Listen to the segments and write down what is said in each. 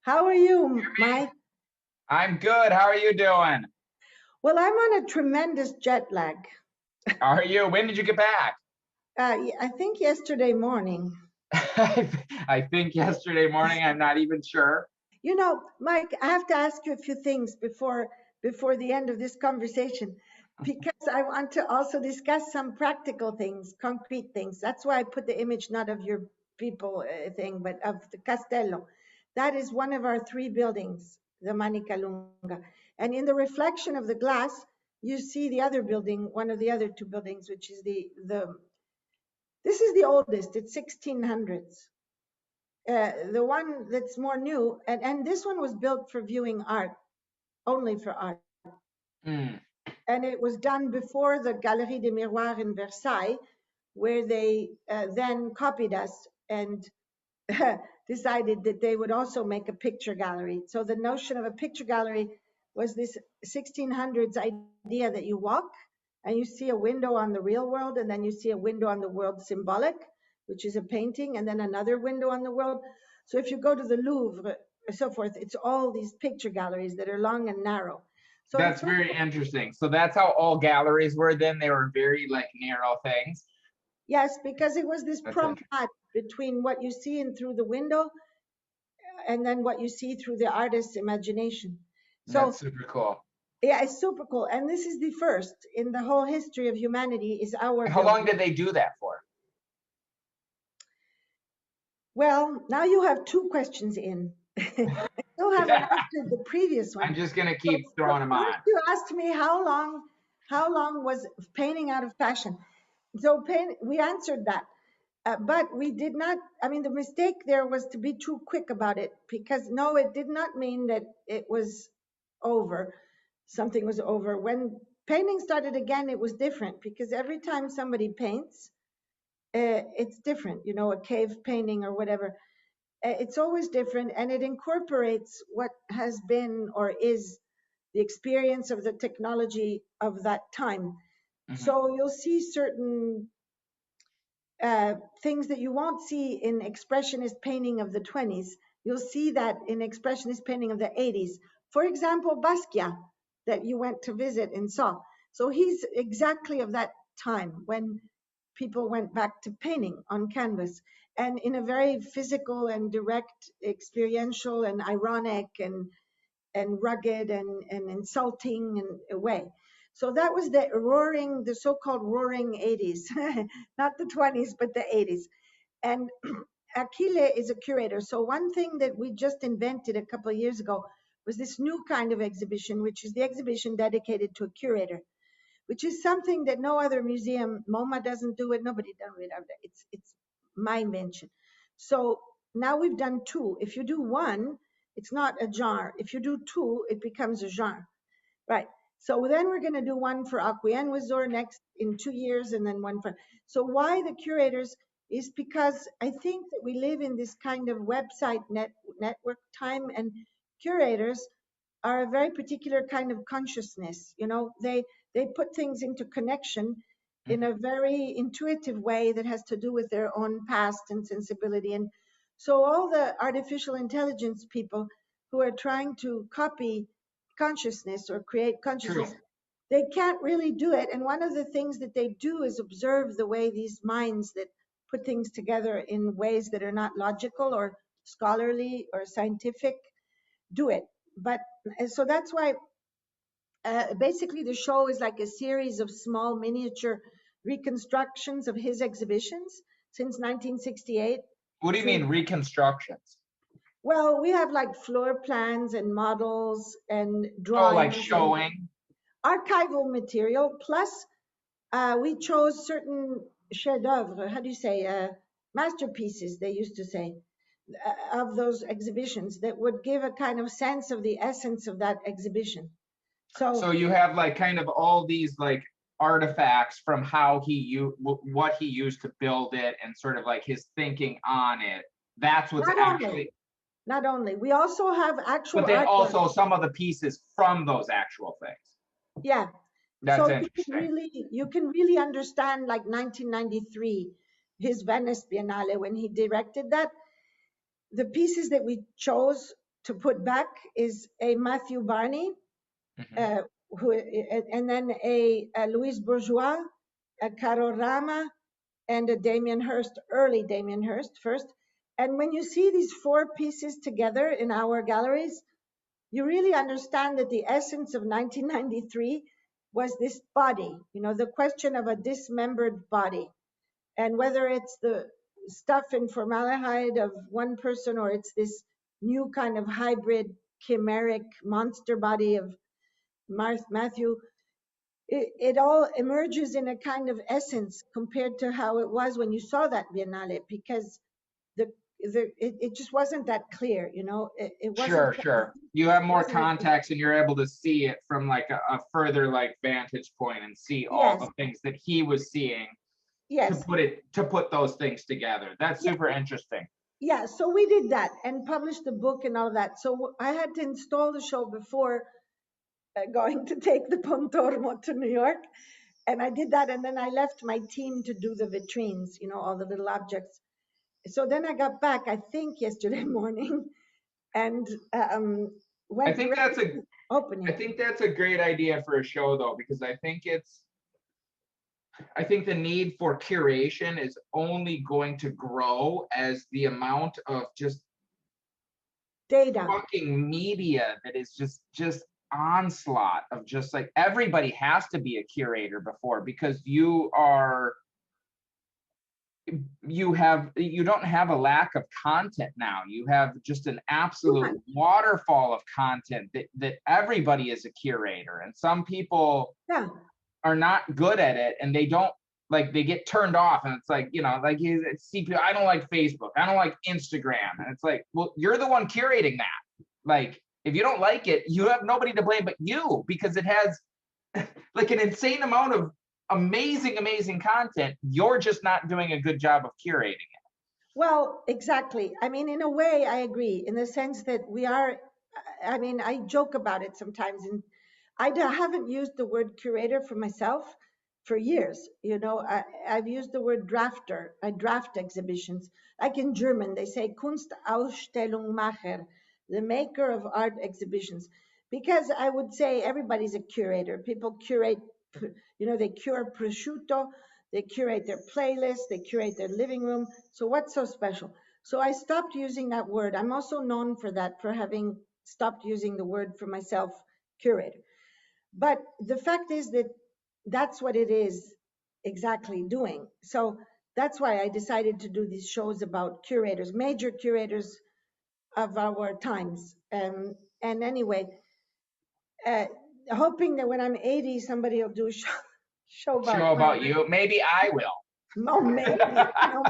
How are you, Mike? I'm good. How are you doing? Well, I'm on a tremendous jet lag. How are you? When did you get back? I think yesterday morning. I think yesterday morning. I'm not even sure. Mike, I have to ask you a few things before the end of this conversation, because I want to also discuss some practical things, concrete things. That's why I put the image not of your people thing, but of the Castello. That is one of our three buildings, the Manica Lunga. And in the reflection of the glass, you see the other building, one of the other two buildings, which is the this is the oldest. It's 1600s. The one that's more new, and this one was built for viewing art, only for art. Mm, And it was done before the Galerie des Miroirs in Versailles, where they then copied us and decided that they would also make a picture gallery. So the notion of a picture gallery was this 1600s idea that you walk and you see a window on the real world, and then you see a window on the world symbolic, which is a painting, and then another window on the world. So if you go to the Louvre and so forth, it's all these picture galleries that are long and narrow. So the that's first, very interesting. So that's how all galleries were then. They were very like narrow things. yes, because it was this That's interesting. promenade between what you see in through the window and then what you see through the artist's imagination. That's So super cool. yeah, it's super cool. And this is the first in the whole history of humanity is our How long building. did they do that for? Well, now you have two questions in. I still haven't answered the previous one. I'm just gonna So keep throwing them first on. you asked me how long was painting out of fashion. So we answered that. But we did not, I mean, the mistake there was to be too quick about it, because no, it did not mean that it was over. Something was over. When painting started again, it was different, because every time somebody paints, it's different, a cave painting or whatever. It's always different, and it incorporates what has been or is the experience of the technology of that time. Mhm. So you'll see certain things that you won't see in expressionist painting of the 20s. You'll see that in expressionist painting of the 80s. For example, Basquiat, that you went to visit and saw. So he's exactly of that time when people went back to painting on canvas, and in a very physical and direct, experiential and ironic and rugged and insulting and way. So that was the so-called roaring 80s, not the 20s, but the 80s. And Aquile is a curator. So one thing that we just invented a couple of years ago was this new kind of exhibition, which is the exhibition dedicated to a curator, which is something that no other museum, MoMA doesn't do it, nobody does it. It's my invention. So now we've done two. If you do one, it's not a genre. If you do two, it becomes a genre. Right. So then we're going to do one for Aquien Wizor next in 2 years, and then one for. So why the curators is because I think that we live in this kind of website network time, and curators are a very particular kind of consciousness. They put things into connection in Mhm. a very intuitive way that has to do with their own past and sensibility. And so all the artificial intelligence people who are trying to copy consciousness or create True. consciousness, they can't really do it. And one of the things that they do is observe the way these minds that put things together in ways that are not logical or scholarly or scientific do it. But so that's why basically the show is like a series of small miniature reconstructions of his exhibitions since 1968 What do you through. mean reconstructions? Well, we have like floor plans and models and Oh, like drawings and showing? archival material. Plus, we chose certain chefs d'oeuvre, how do you say, masterpieces, they used to say, of those exhibitions that would give a kind of sense of the essence of that exhibition. So So you have like kind of all these like artifacts from how what he used to build it and sort of like his thinking on it. That's what's not only, actually, not only, we also have but actual then artwork. also some of the pieces from those actual things. Yeah. That's So interesting. you can really understand like 1993, his Venice Biennale when he directed that. The pieces that we chose to put back is a Matthew Barney, Mhm. and then a Louise Bourgeois, a Caro Rama, and a Damien Hirst, early Damien Hirst first. And when you see these four pieces together in our galleries, you really understand that the essence of 1993 was this body, the question of a dismembered body. And whether it's the stuff in formaldehyde of one person or it's this new kind of hybrid chimeric monster body of Matthew, it all emerges in a kind of essence compared to how it was when you saw that Biennale, because it just wasn't that clear, it wasn't Sure, sure. You have more wasn't context and you're able to see it from like a further like vantage point and see all yes, the things that he was seeing yes, to put those things together. That's yeah, super interesting. yeah. So we did that and published the book and all that. So I had to install the show before going to take the Pontormo to New York. And I did that. And then I left my team to do the vitrines, all the little objects. So then I got back, I think yesterday morning, and I went think that's directly a to I opening. think that's a great idea for a show though, because I think the need for curation is only going to grow as the amount of just Data. fucking media that is just onslaught of just like everybody has to be a curator before because you don't have a lack of content now. You have just an Too absolute much. waterfall of content that everybody is a curator, and some people Yeah. are not good at it and they don't like they get turned off and it's like like you see people, I don't like Facebook, I don't like Instagram, and it's like, well, you're the one curating that. Like if you don't like it, you have nobody to blame but you, because it has like an insane amount of amazing content. You're just not doing a good job of curating it. Well, exactly. I mean, in a way, I agree in the sense that we are, I mean, I joke about it sometimes, and haven't used the word curator for myself for years. I've used the word drafter. I draft exhibitions. Like in German, they say Kunstausstellungsmacher, the maker of art exhibitions. Because I would say everybody's a curator. People curate, they cure prosciutto, they curate their playlist, they curate their living room. So what's so special? So I stopped using that word. I'm also known for that, for having stopped using the word for myself, curator. But the fact is that that's what it is exactly doing. So that's why I decided to do these shows about curators, major curators of our times. And anyway, uh, hoping that when I'm 80, somebody will do a show about Show one of about my. you, maybe I will. No, maybe,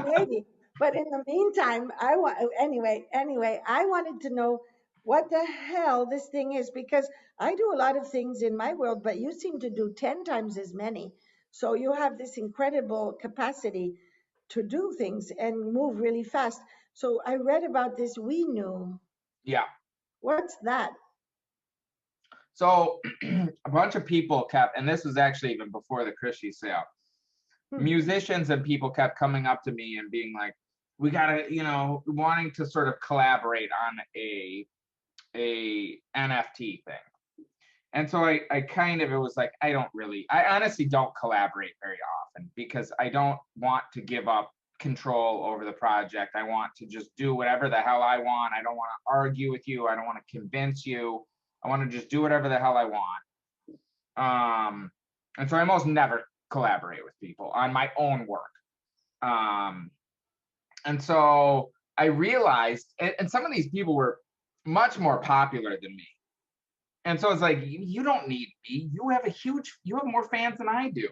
maybe. But in the meantime, I wanted to know what the hell this thing is, because I do a lot of things in my world, but you seem to do 10 times as many. So you have this incredible capacity to do things and move really fast. So I read about this We Knew. Yeah. What's that? So a bunch of people kept, and this was actually even before the Christie sale, Hmm. musicians and people kept coming up to me and being like, we gotta, wanting to sort of collaborate on a NFT thing. And so I kind of, it was like, I honestly don't collaborate very often because I don't want to give up control over the project. I want to just do whatever the hell I want. I don't want to argue with you. I don't want to convince you. I want to just do whatever the hell I want. And so I almost never collaborate with people on my own work. Um, and so I realized, and some of these people were much more popular than me. And so it's like, you don't need me. You have more fans than I do.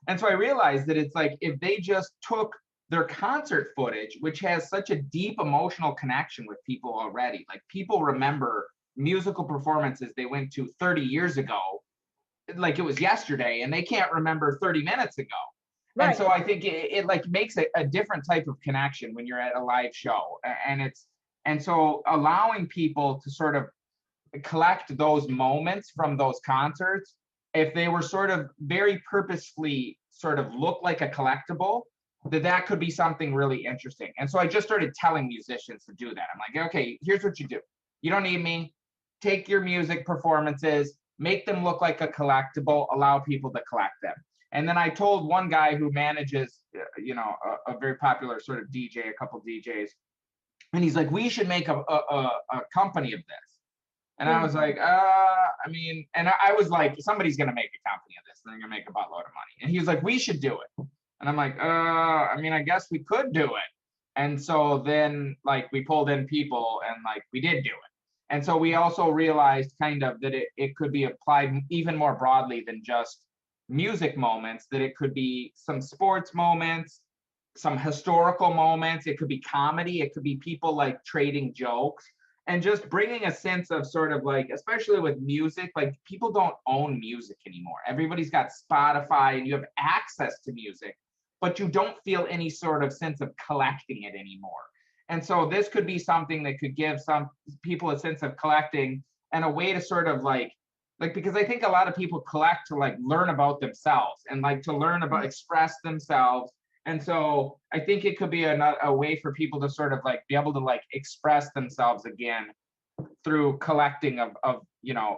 And so I realized that it's like, if they just took their concert footage, which has such a deep emotional connection with people already, like people remember musical performances they went to 30 years ago, like it was yesterday, and they can't remember 30 minutes ago. And Right. so I think it like makes a different type of connection when you're at a live show. And so allowing people to sort of collect those moments from those concerts, if they were sort of very purposefully sort of look like a collectible, that could be something really interesting. And so I just started telling musicians to do that. I'm like, okay, here's what you do. You don't need me. Take your music performances, make them look like a collectible, allow people to collect them. And then I told one guy who manages, a very popular sort of DJ, a couple DJs, and he's like, we should make a company of this. And I was like, I mean, and I was like, somebody's going to make a company of this. And they're going to make a buttload of money. And he was like, we should do it. And I'm like, I mean, I guess we could do it. And so then like we pulled in people and like we did do it. And so we also realized kind of that it could be applied even more broadly than just music moments, that it could be some sports moments, some historical moments. It could be comedy. It could be people like trading jokes and just bringing a sense of sort of like, especially with music, like people don't own music anymore. Everybody's got Spotify and you have access to music, but you don't feel any sort of sense of collecting it anymore. And so this could be something that could give some people a sense of collecting and a way to sort of like, because I think a lot of people collect to like learn about themselves and like to learn about, express themselves. And so I think it could be a way for people to sort of like be able to like express themselves again through collecting of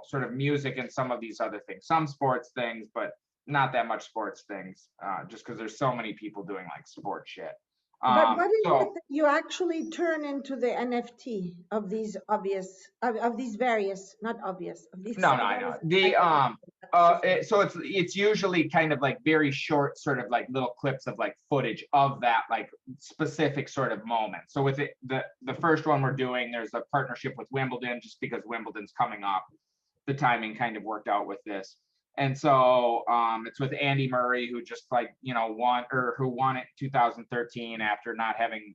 sort of music and some of these other things, some sports things, but not that much sports things, just because there's so many people doing like sports shit. But what is it that you actually turn into the NFT of these of these various, not obvious, of these? No, I know. So it's usually kind of like very short, sort of like little clips of like footage of that like specific sort of moment. So with it, the first one we're doing, there's a partnership with Wimbledon, just because Wimbledon's coming up. The timing kind of worked out with this. And so it's with Andy Murray, who just like, won it in 2013 after not having,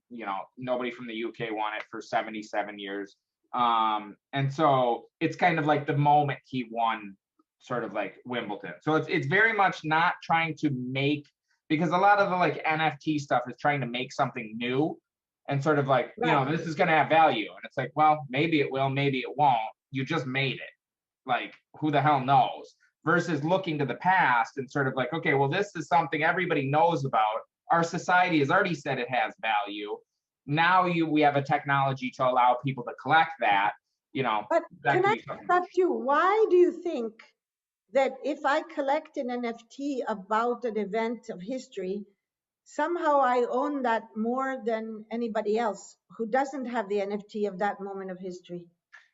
nobody from the UK won it for 77 years. And so it's kind of like the moment he won sort of like Wimbledon. So it's very much not trying to make, because a lot of the like NFT stuff is trying to make something new and sort of like, this is going to have value. And it's like, well, maybe it will, maybe it won't. You just made it. Like, who the hell knows? Versus looking to the past and sort of like, okay, well, this is something everybody knows about. Our society has already said it has value. Now we have a technology to allow people to collect that, But can I interrupt you? Why do you think that if I collect an NFT about an event of history, somehow I own that more than anybody else who doesn't have the NFT of that moment of history?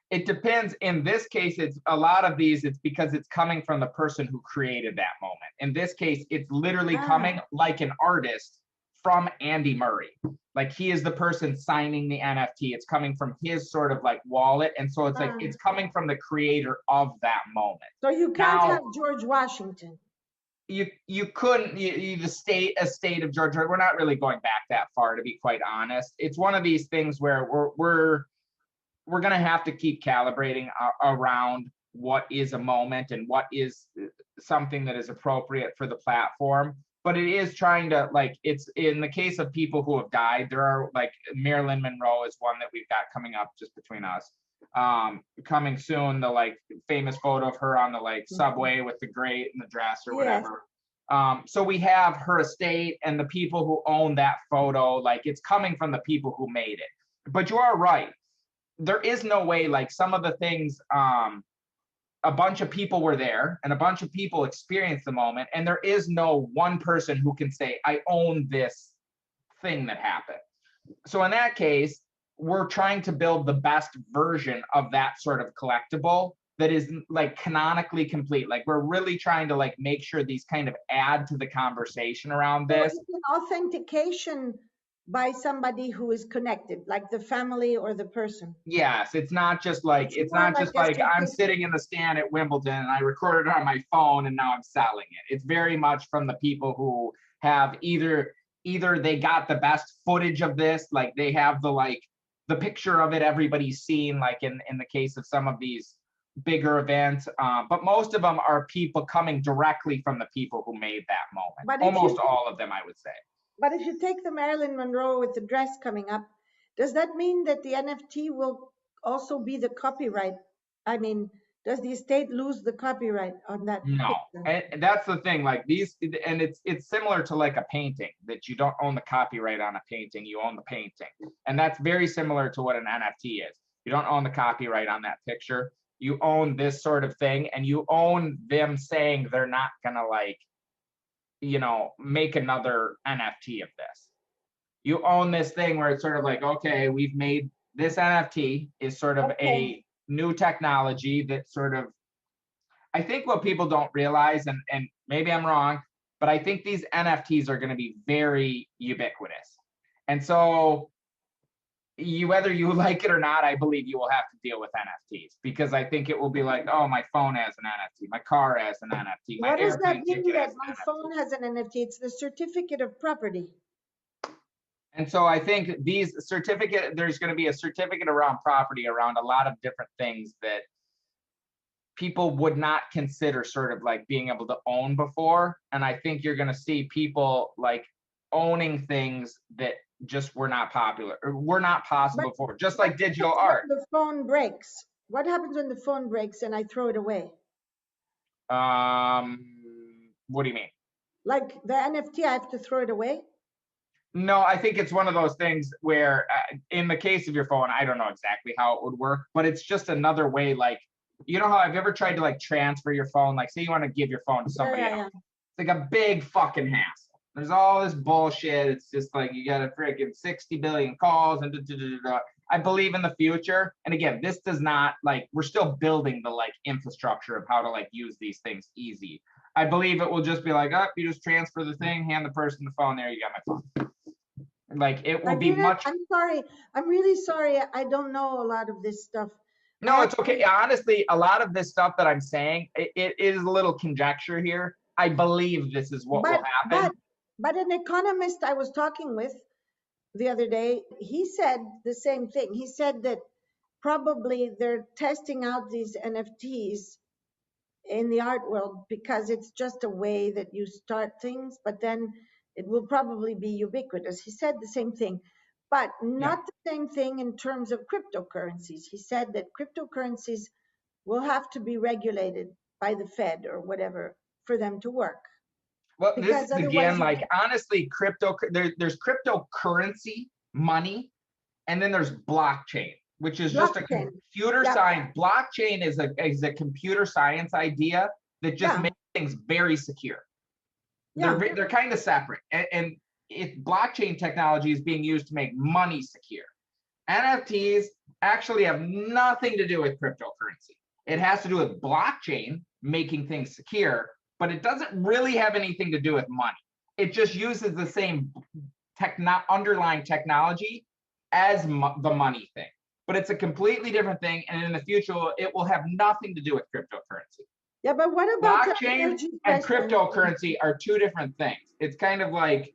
It depends. In this case, it's a lot of these, it's because it's coming from the person who created that moment. In this case, it's literally coming like an artist from Andy Murray. Like he is the person signing the NFT. It's coming from his sort of like wallet. And so it's like, it's coming from the creator of that moment. So you can't have George Washington. You couldn't, the state of George, we're not really going back that far, to be quite honest. It's one of these things where we're going to have to keep calibrating around what is a moment and what is something that is appropriate for the platform. But it is trying to, like, it's in the case of people who have died, there are like Marilyn Monroe is one that we've got coming up just between us. Coming soon, the like famous photo of her on the like subway with the grate and the dress or whatever. So we have her estate and the people who own that photo, like it's coming from the people who made it. But you are right. There is no way, like some of the things, a bunch of people were there and a bunch of people experienced the moment. And there is no one person who can say, I own this thing that happened. So in that case, we're trying to build the best version of that sort of collectible that is like canonically complete. Like we're really trying to like make sure these kind of add to the conversation around this. So it's an authentication by somebody who is connected, like the family or the person. Yes, it's not just like I'm sitting in the stand at Wimbledon and I recorded it on my phone and now I'm selling it. It's very much from the people who have either they got the best footage of this, like they have the picture of it everybody's seen, like in the case of some of these bigger events, but most of them are people coming directly from the people who made that moment. But almost all of them, I would say. But if you take the Marilyn Monroe with the dress coming up, does that mean that the NFT will also be the copyright? I mean, does the estate lose the copyright on that? No, and that's the thing. Like these, and it's similar to like a painting, that you don't own the copyright on a painting, you own the painting, and that's very similar to what an NFT is. You don't own the copyright on that picture. You own this sort of thing, and you own them saying they're not gonna like, make another NFT of this. You own this thing where it's sort of like, okay, we've made this NFT is sort of a new technology that sort of, I think what people don't realize, and maybe I'm wrong, but I think these NFTs are going to be very ubiquitous. And so whether you like it or not, I believe you will have to deal with NFTs, because I think it will be like, oh, my phone has an NFT, my car has an NFT, my What does that airplane mean ticket that has my an NFT. phone has an NFT? It's the certificate of property. And so I think there's going to be a certificate around property around a lot of different things that people would not consider sort of like being able to own before. And I think you're going to see people like owning things that just were not popular or were not possible before, just like digital art. The phone breaks. What happens when the phone breaks and I throw it away? What do you mean? Like the NFT, I have to throw it away? No, I think it's one of those things where in the case of your phone, I don't know exactly how it would work, but it's just another way. Like, you know how I've ever tried to like transfer your phone, like say you want to give your phone to somebody else. It's like a big fucking hassle. There's all this bullshit. It's just like you got to freaking 60 billion calls and I believe in the future. And again, this does not like, we're still building the like infrastructure of how to like use these things easy. I believe it will just be like, oh, you just transfer the thing, hand the person the phone, there you got my phone. Like it will be much. I'm sorry. I'm really sorry. I don't know a lot of this stuff. No, it's okay. Honestly, a lot of this stuff that I'm saying, it is a little conjecture here. I believe this is what will happen. But an economist I was talking with the other day, he said the same thing. He said that probably they're testing out these NFTs in the art world because it's just a way that you start things, but then it will probably be ubiquitous. He said the same thing, but not the same thing in terms of cryptocurrencies. He said that cryptocurrencies will have to be regulated by the Fed or whatever for them to work. Well, this is again, like honestly, there's cryptocurrency money, and then there's blockchain, which is just a computer science. Blockchain is a computer science idea that just makes things very secure. They're kind of separate, and if blockchain technology is being used to make money secure. NFTs actually have nothing to do with cryptocurrency. It has to do with blockchain making things secure, but it doesn't really have anything to do with money. It just uses the same underlying technology as the money thing, but it's a completely different thing. And in the future, it will have nothing to do with cryptocurrency. Yeah, but what about blockchain and cryptocurrency are two different things. It's kind of like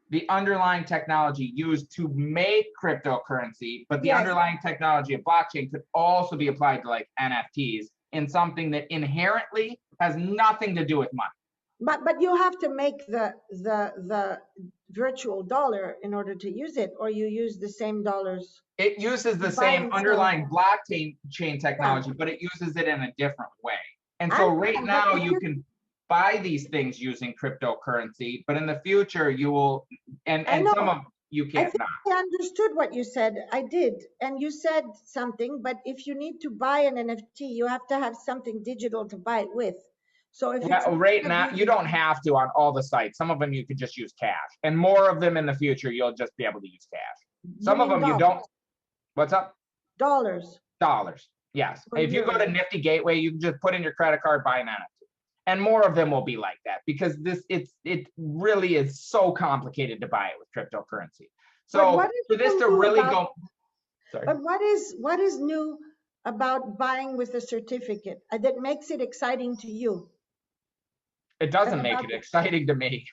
the underlying technology used to make cryptocurrency, but the underlying technology of blockchain could also be applied to like NFTs in something that inherently has nothing to do with money. But you have to make the virtual dollar in order to use it, or you use the same dollars. It uses the same underlying blockchain technology, but it uses it in a different way. And so right now you can buy these things using cryptocurrency, but in the future you will, and some of you can't. I understood what you said. I did. And you said something, but if you need to buy an NFT, you have to have something digital to buy it with. So if right now, you don't have to on all the sites. Some of them you could just use cash, and more of them in the future, you'll just be able to use cash. Some of them you don't. What's up? Dollars. Yes. If you go to Nifty Gateway, you can just put in your credit card, buy an NFT. And more of them will be like that because it really is so complicated to buy it with cryptocurrency. So for this to really go. Sorry. But what is new about buying with a certificate that makes it exciting to you? It doesn't make it exciting to me.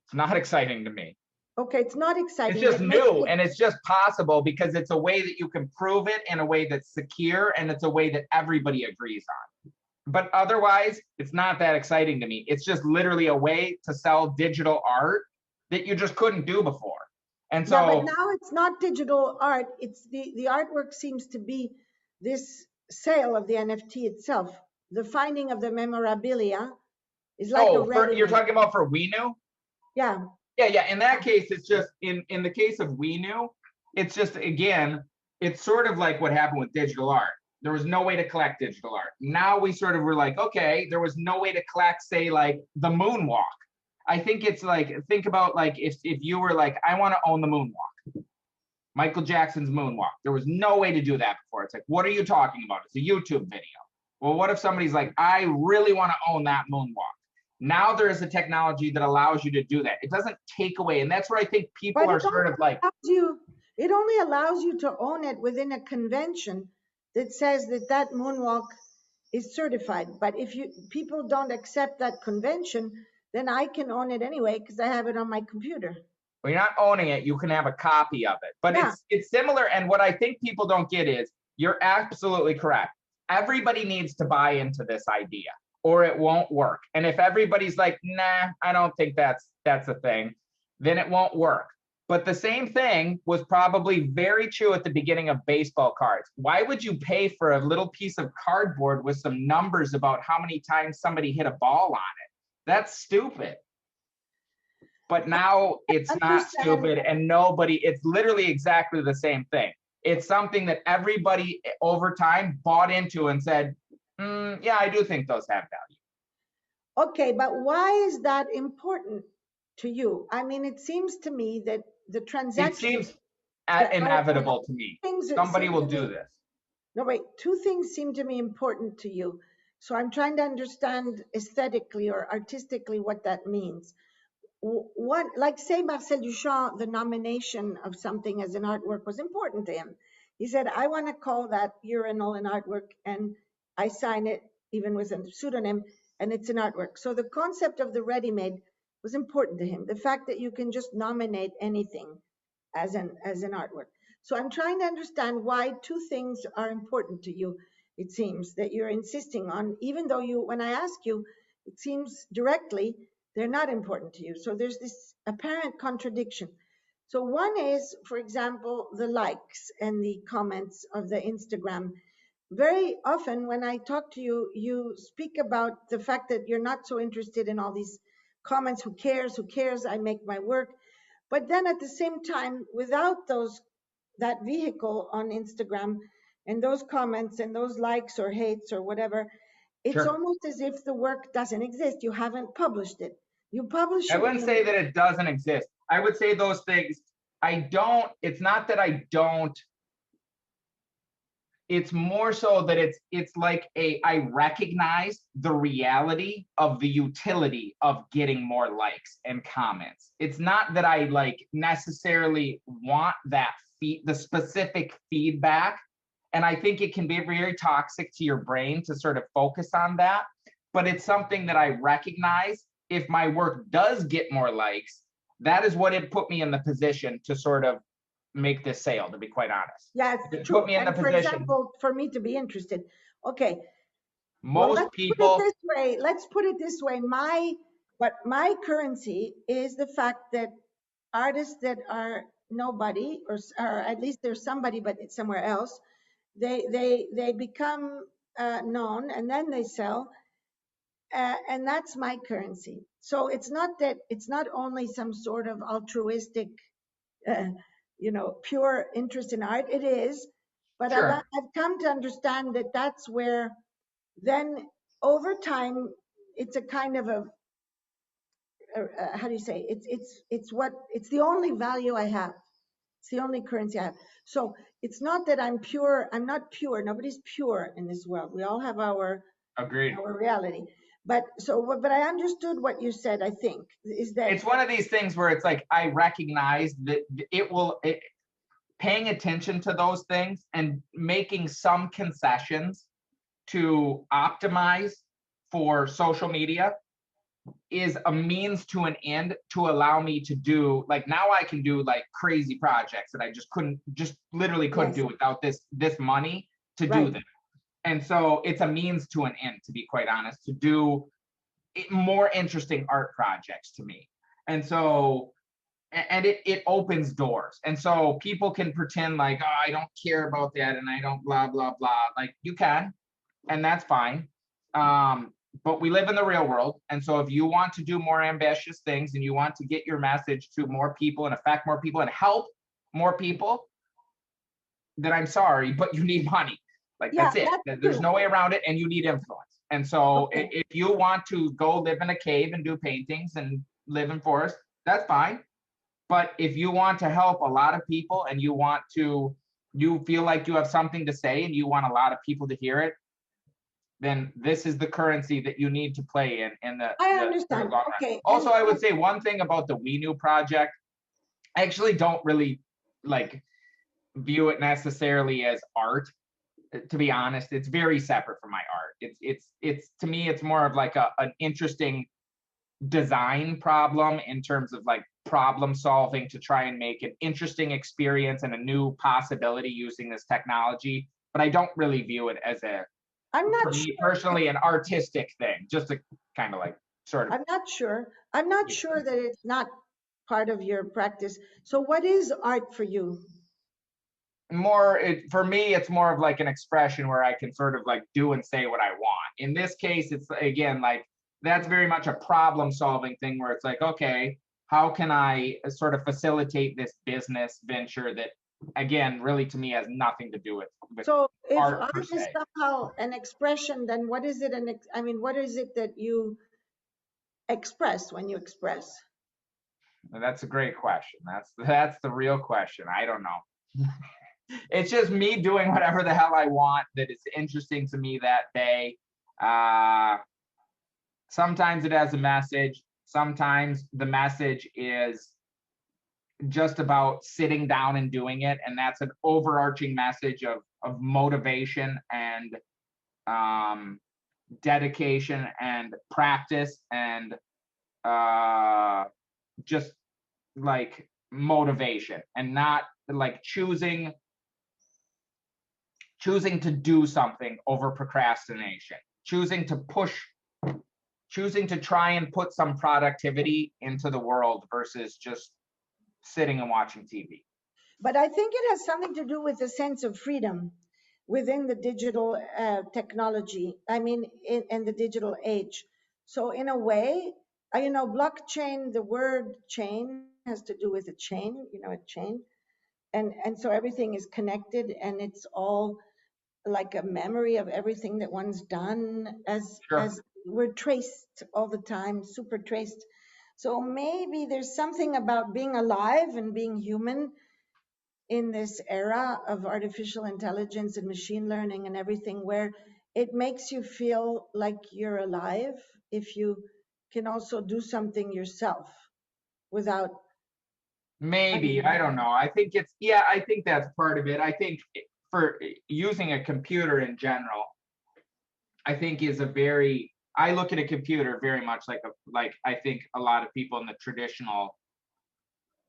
It's not exciting to me. Okay, it's not exciting. It's just new and it's just possible because it's a way that you can prove it in a way that's secure and it's a way that everybody agrees on. But otherwise, it's not that exciting to me. It's just literally a way to sell digital art that you just couldn't do before. And so but now it's not digital art. It's the artwork seems to be this sale of the NFT itself. The finding of the memorabilia is like you're talking about for WeKnew? Yeah. Yeah. In that case, it's just in the case of WeKnew, it's just again, it's sort of like what happened with digital art. There was no way to collect digital art. Now we sort of were like, okay, there was no way to collect, say, like the moonwalk. I think it's like, think about like if you were like, I want to own the moonwalk, Michael Jackson's moonwalk. There was no way to do that before. It's like, what are you talking about? It's a YouTube video. Well, what if somebody's like, I really want to own that moonwalk? Now there is a technology that allows you to do that. It doesn't take away. And that's where I think people But are sort of like, it only allows you to own it within a convention that says that that moonwalk is certified. But if people don't accept that convention, then I can own it anyway because I have it on my computer. well, you're not owning it. You can have a copy of it, but Yeah. it's similar. And what I think people don't get is you're absolutely correct. Everybody needs to buy into this idea or it won't work. And if everybody's like, nah, I don't think that's a thing, then it won't work. But the same thing was probably very true at the beginning of baseball cards. Why would you pay for a little piece of cardboard with some numbers about how many times somebody hit a ball on it? That's stupid. But now it's not stupid and nobody, it's literally exactly the same thing. It's something that everybody over time bought into and said, yeah, I do think those have value. Okay, but why is that important to you? I mean, it seems to me that the transaction. It seems inevitable to me. Somebody will do this. No, wait, two things seem to me important to you. So I'm trying to understand aesthetically or artistically what that means. One, like say Marcel Duchamp, the nomination of something as an artwork was important to him. He said, I want to call that urinal an artwork, and I sign it even with a pseudonym, and it's an artwork. So the concept of the ready-made was important to him. The fact that you can just nominate anything as an artwork. So I'm trying to understand why two things are important to you. It seems that you're insisting on, even though when I ask you, it seems directly they're not important to you. So there's this apparent contradiction. So one is, for example, the likes and the comments of the Instagram. Very often when I talk to you, you speak about the fact that you're not so interested in all these comments. Who cares? Who cares? I make my work. But then at the same time, without that vehicle on Instagram and those comments and those likes or hates or whatever, it's almost as if the work doesn't exist. You haven't published it. You publish it. I wouldn't say that it doesn't exist. I would say those things, it's not that I don't, it's more so that it's like I recognize the reality of the utility of getting more likes and comments. It's not that I like necessarily want the specific feedback. And I think it can be very toxic to your brain to sort of focus on that. But it's something that I recognize. If my work does get more likes, that is what it put me in the position to sort of make this sale, to be quite honest. Yeah, it put me in the position. For example, for me to be interested. Okay. Most people. Let's put it this way. My currency is the fact that artists that are nobody, or at least they're somebody, but it's somewhere else, they become known and then they sell, and that's my currency. So it's not only some sort of altruistic, pure interest in art. It is, but I've come to understand that that's where then over time it's a kind of a how do you say, it's the only value I have. It's the only currency I have. So it's not that I'm pure. I'm not pure. Nobody's pure in this world. We all have our reality. But I understood what you said. I think is that it's one of these things where it's like I recognize that paying attention to those things and making some concessions to optimize for social media is a means to an end to allow me to do, like, now I can do like crazy projects that I just literally couldn't do without this money to do them. And so it's a means to an end, to be quite honest, to do more interesting art projects to me. And so, and it opens doors. And so people can pretend like, oh, I don't care about that and I don't blah, blah, blah. Like, you can, and that's fine. But we live in the real world. And so if you want to do more ambitious things and you want to get your message to more people and affect more people and help more people, then I'm sorry, but you need money. Like, Yeah, that's it. that's There's true. no way around it, and you need influence. And so Okay. if you want to go live in a cave and do paintings and live in forest, that's fine. But if you want to help a lot of people and you feel like you have something to say and you want a lot of people to hear it, then this is the currency that you need to play in the I long understand. run. Okay. Also, I would say one thing about the We Knew project, I actually don't really like view it necessarily as art. To be honest, it's very separate from my art. It's to me, it's more of like an interesting design problem in terms of like problem solving to try and make an interesting experience and a new possibility using this technology. But I don't really view it as I'm for not me sure. personally, an artistic thing, just to kind of like sort of. I'm not sure. I'm not Yeah. sure that it's not part of your practice. So what is art for you? For me, it's more of like an expression where I can sort of like do and say what I want. In this case, it's again like that's very much a problem solving thing where it's like, okay, how can I sort of facilitate this business venture that again really to me has nothing to do with So if art art per is se. somehow an expression, then what is it? I mean, what is it that you express when you express? That's a great question. That's the real question. I don't know. It's just me doing whatever the hell I want that is interesting to me that day. Uh, Sometimes it has a message. Sometimes the message is just about sitting down and doing it, and that's an overarching message of motivation and um, dedication and practice and just like motivation and not like choosing to do something over procrastination, choosing to try and put some productivity into the world versus just sitting and watching TV. But I think it has something to do with a sense of freedom within the digital technology. I mean, in the digital age. So in a way, blockchain, the word chain has to do with a chain, a chain. And so everything is connected and it's all like a memory of everything that one's done Sure. as we're traced all the time, super traced. So maybe there's something about being alive and being human in this era of artificial intelligence and machine learning and everything where it makes you feel like you're alive if you can also do something yourself without, I Maybe, mean, I don't know. I think yeah, I think that's part of it. I think for using a computer in general, I think is a very, I look at a computer very much like I think a lot of people in the traditional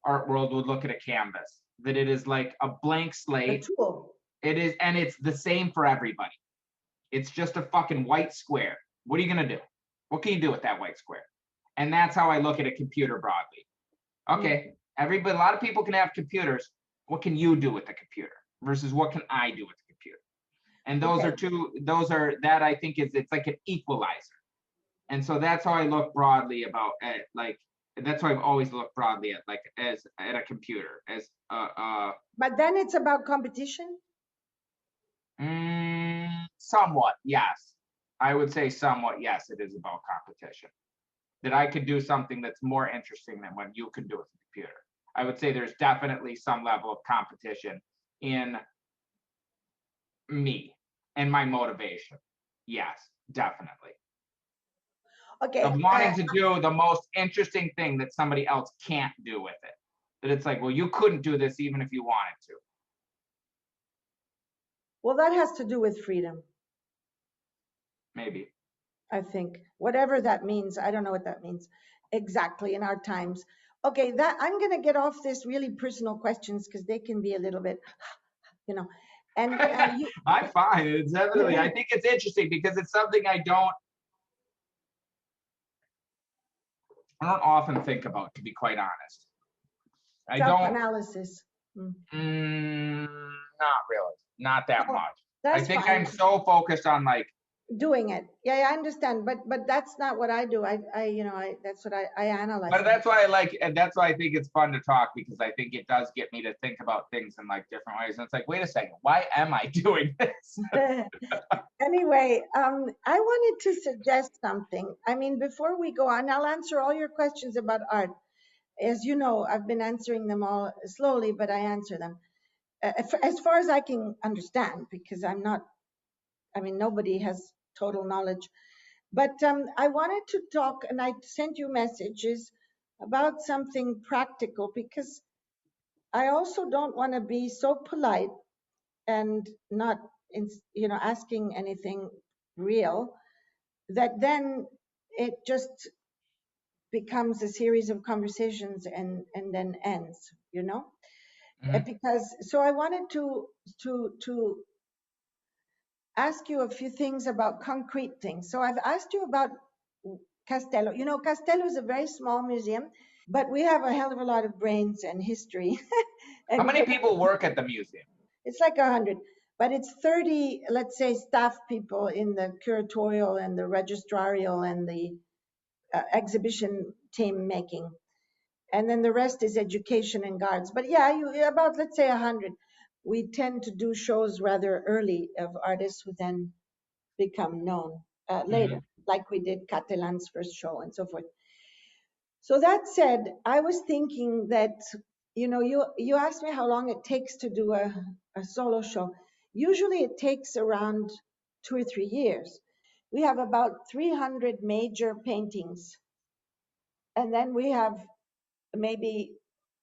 art world would look at a canvas, that it is like a blank a slate. tool. It is, and it's the same for everybody. It's just a fucking white square. What are you gonna do? What can you do with that white square? And that's how I look at a computer broadly. Mm. Okay, everybody, a lot of people can have computers. What can you do with the computer versus what can I do with the computer? And Okay. that I think it's like an equalizer. And so that's how I look broadly about it. Like that's why I've always looked broadly at like as at a computer as But then it's about competition. somewhat yes. I would say somewhat yes. It is about competition. That I could do something that's more interesting than what you could do with a computer. I would say there's definitely some level of competition in me and my motivation. Yes, definitely. Of Okay. wanting to do the most interesting thing that somebody else can't do with it. That it's like, well, you couldn't do this even if you wanted to. Well, that has to do with freedom, Maybe. I think. Whatever that means, I don't know what that means exactly in our times. Okay, that I'm going to get off this really personal questions because they can be a little bit, you know. And you, I find it's definitely, I think it's interesting because it's something I don't often think about, to be quite honest. I don't, self-analysis. Mm. not really, not that Well, much. I that's think fine. I'm so focused on like doing it. Yeah, I understand, but that's not what I do. That's what I analyze But things. that's why I like, and that's why I think it's fun to talk, because I think it does get me to think about things in like different ways. And it's like, wait a second, why am I doing this? Anyway, I wanted to suggest something. I mean, before we go on, I'll answer all your questions about art. As you know, I've been answering them all slowly, but I answer them as far as I can understand, because I'm not. I mean, nobody has total knowledge. But I wanted to talk, and I sent you messages about something practical, because I also don't want to be so polite and not, asking anything real, that then it just becomes a series of conversations and then ends, Mhm. Because so I wanted to ask you a few things about concrete things. So I've asked you about Castello. Castello is a very small museum, but we have a hell of a lot of brains and history. How And many people work at the museum? it's like 100, but it's 30, let's say, staff people in the curatorial and the registrarial and the exhibition team making. And then the rest is education and guards. But yeah, about, let's say, 100. We tend to do shows rather early of artists who then become known later, Mhm. like we did Catalan's first show and so forth. So that said, I was thinking that, you asked me how long it takes to do a solo show. Usually it takes around 2 or 3 years. We have about 300 major paintings, and then we have maybe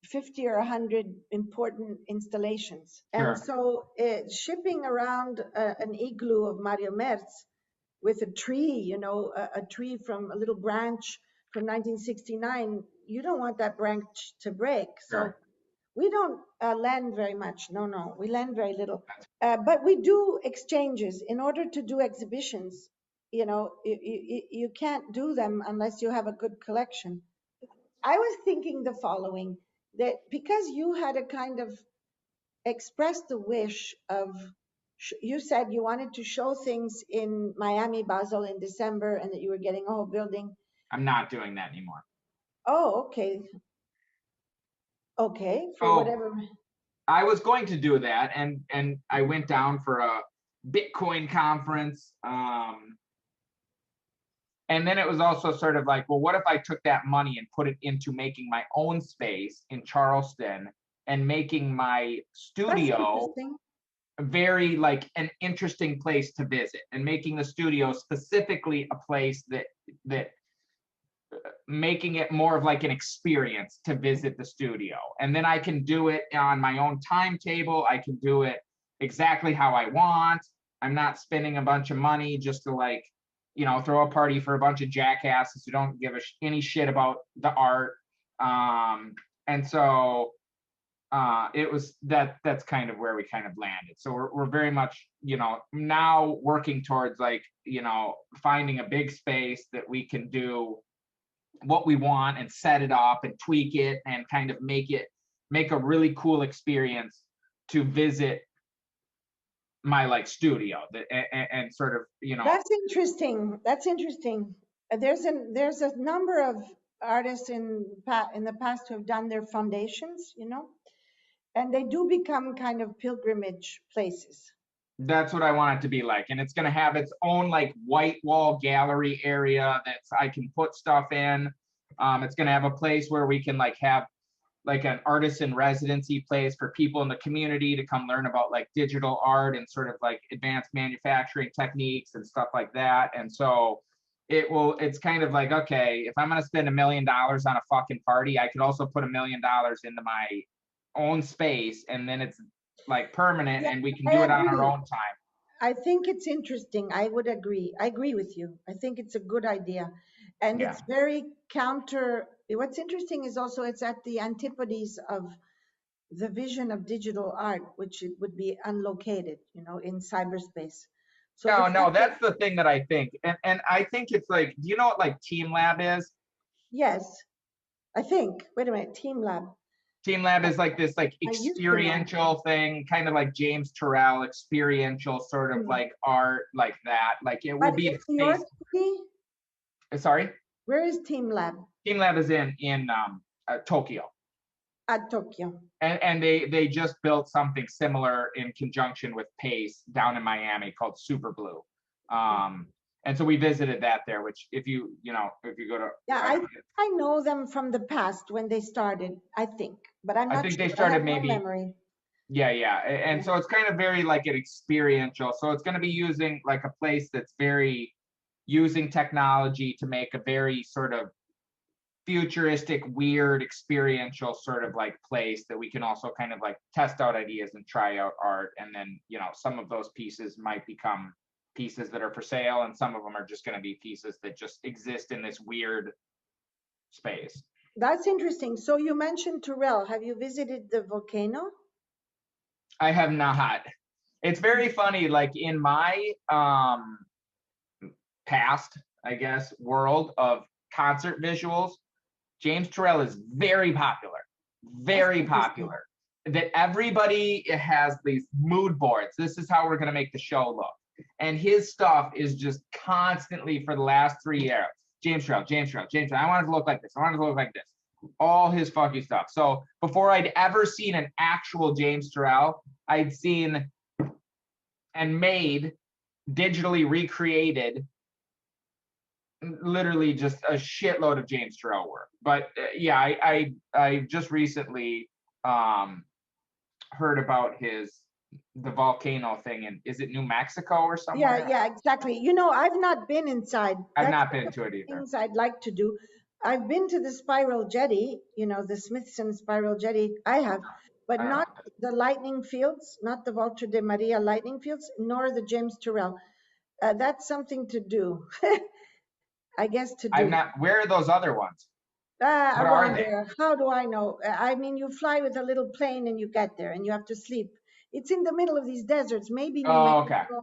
50 or 100 important installations. And Sure, so shipping around an igloo of Mario Merz with a tree, a tree from a little branch from 1969, you don't want that branch to break. So sure. we don't lend very much. No, no, we lend very little. But we do exchanges in order to do exhibitions. You can't do them unless you have a good collection. I was thinking the following, that because you had a kind of expressed the wish of, you said you wanted to show things in Miami, Basel in December, and that you were getting a whole building. I'm not doing that anymore. Oh, okay. Okay, for So whatever. I was going to do that, and I went down for a Bitcoin conference. And then it was also sort of like, well, what if I took that money and put it into making my own space in Charleston and making my That's studio interesting. very like an interesting place to visit, and making the studio specifically a place that making it more of like an experience to visit the studio. And then I can do it on my own timetable. I can do it exactly how I want. I'm not spending a bunch of money just to like, throw a party for a bunch of jackasses who don't give any shit about the art. And so it was that's kind of where we kind of landed. So we're very much, now working towards like, finding a big space that we can do what we want and set it up and tweak it and kind of make a really cool experience to visit my like studio that and sort of, That's interesting. That's interesting. There's a number of artists in the past who have done their foundations, and they do become kind of pilgrimage places. that's what I want it to be like. And it's going to have its own like white wall gallery area that I can put stuff in. It's going to have a place where we can like have like an artisan residency place for people in the community to come learn about like digital art and sort of like advanced manufacturing techniques and stuff like that. And so it's kind of like, okay, if I'm going to spend $1 million on a fucking party, I could also put $1 million into my own space, and then it's like permanent Yeah, and we can I do it on our agree. own time. I think it's interesting. I would agree. I agree with you. I think it's a good idea. And Yeah. it's very counter. What's interesting is also it's at the antipodes of the vision of digital art, which it would be unlocated, in cyberspace. So the No, no, fact that, that's the thing that I think. And I think it's like, do you know what like Team Lab is? yes, I think, wait a minute, Team Lab. Team Lab is like this like I used to know. experiential thing, kind of like James Turrell, experiential sort of like art, like that. Like it will But be in New York City, sorry? where is Team Lab? Team Lab is in Tokyo. At Tokyo. And they just built something similar in conjunction with Pace down in Miami called Super Blue. And so we visited that there, which if you go to, Yeah, I know them from the past when they started, I think, but I'm I not think sure. they I started have no maybe, memory. yeah. And so it's kind of very like an experiential. So it's going to be using like a place that's very using technology to make a very sort of futuristic, weird, experiential sort of like place that we can also kind of like test out ideas and try out art. And then, some of those pieces might become pieces that are for sale, and some of them are just going to be pieces that just exist in this weird space. That's interesting. So you mentioned Turrell. Have you visited the volcano? I have not. It's very funny, like in my past, I guess, world of concert visuals, James Turrell is very popular, very popular. That everybody has these mood boards. This is how we're going to make the show look. And his stuff is just constantly for the last 3 years. James Turrell, James Turrell, James Turrell. I want it to look like this. I want it to look like this. All his fucking stuff. So before I'd ever seen an actual James Turrell, I'd seen and made digitally recreated literally just a shitload of James Turrell work. But yeah, I just recently heard about the volcano thing, and is it New Mexico or somewhere? Yeah, exactly. I've not been inside. I've That's not one been of to it the either. things I'd like to do. I've been to the Spiral Jetty, the Smithson Spiral Jetty. I have, but not the lightning fields, not the Walter de Maria lightning fields, nor the James Turrell. That's something to do, I guess, to do. I'm not. Where are those other ones? What are Around they? there. How do I know? I mean, you fly with a little plane and you get there and you have to sleep. It's in the middle of these deserts, maybe New Oh, okay. Mexico,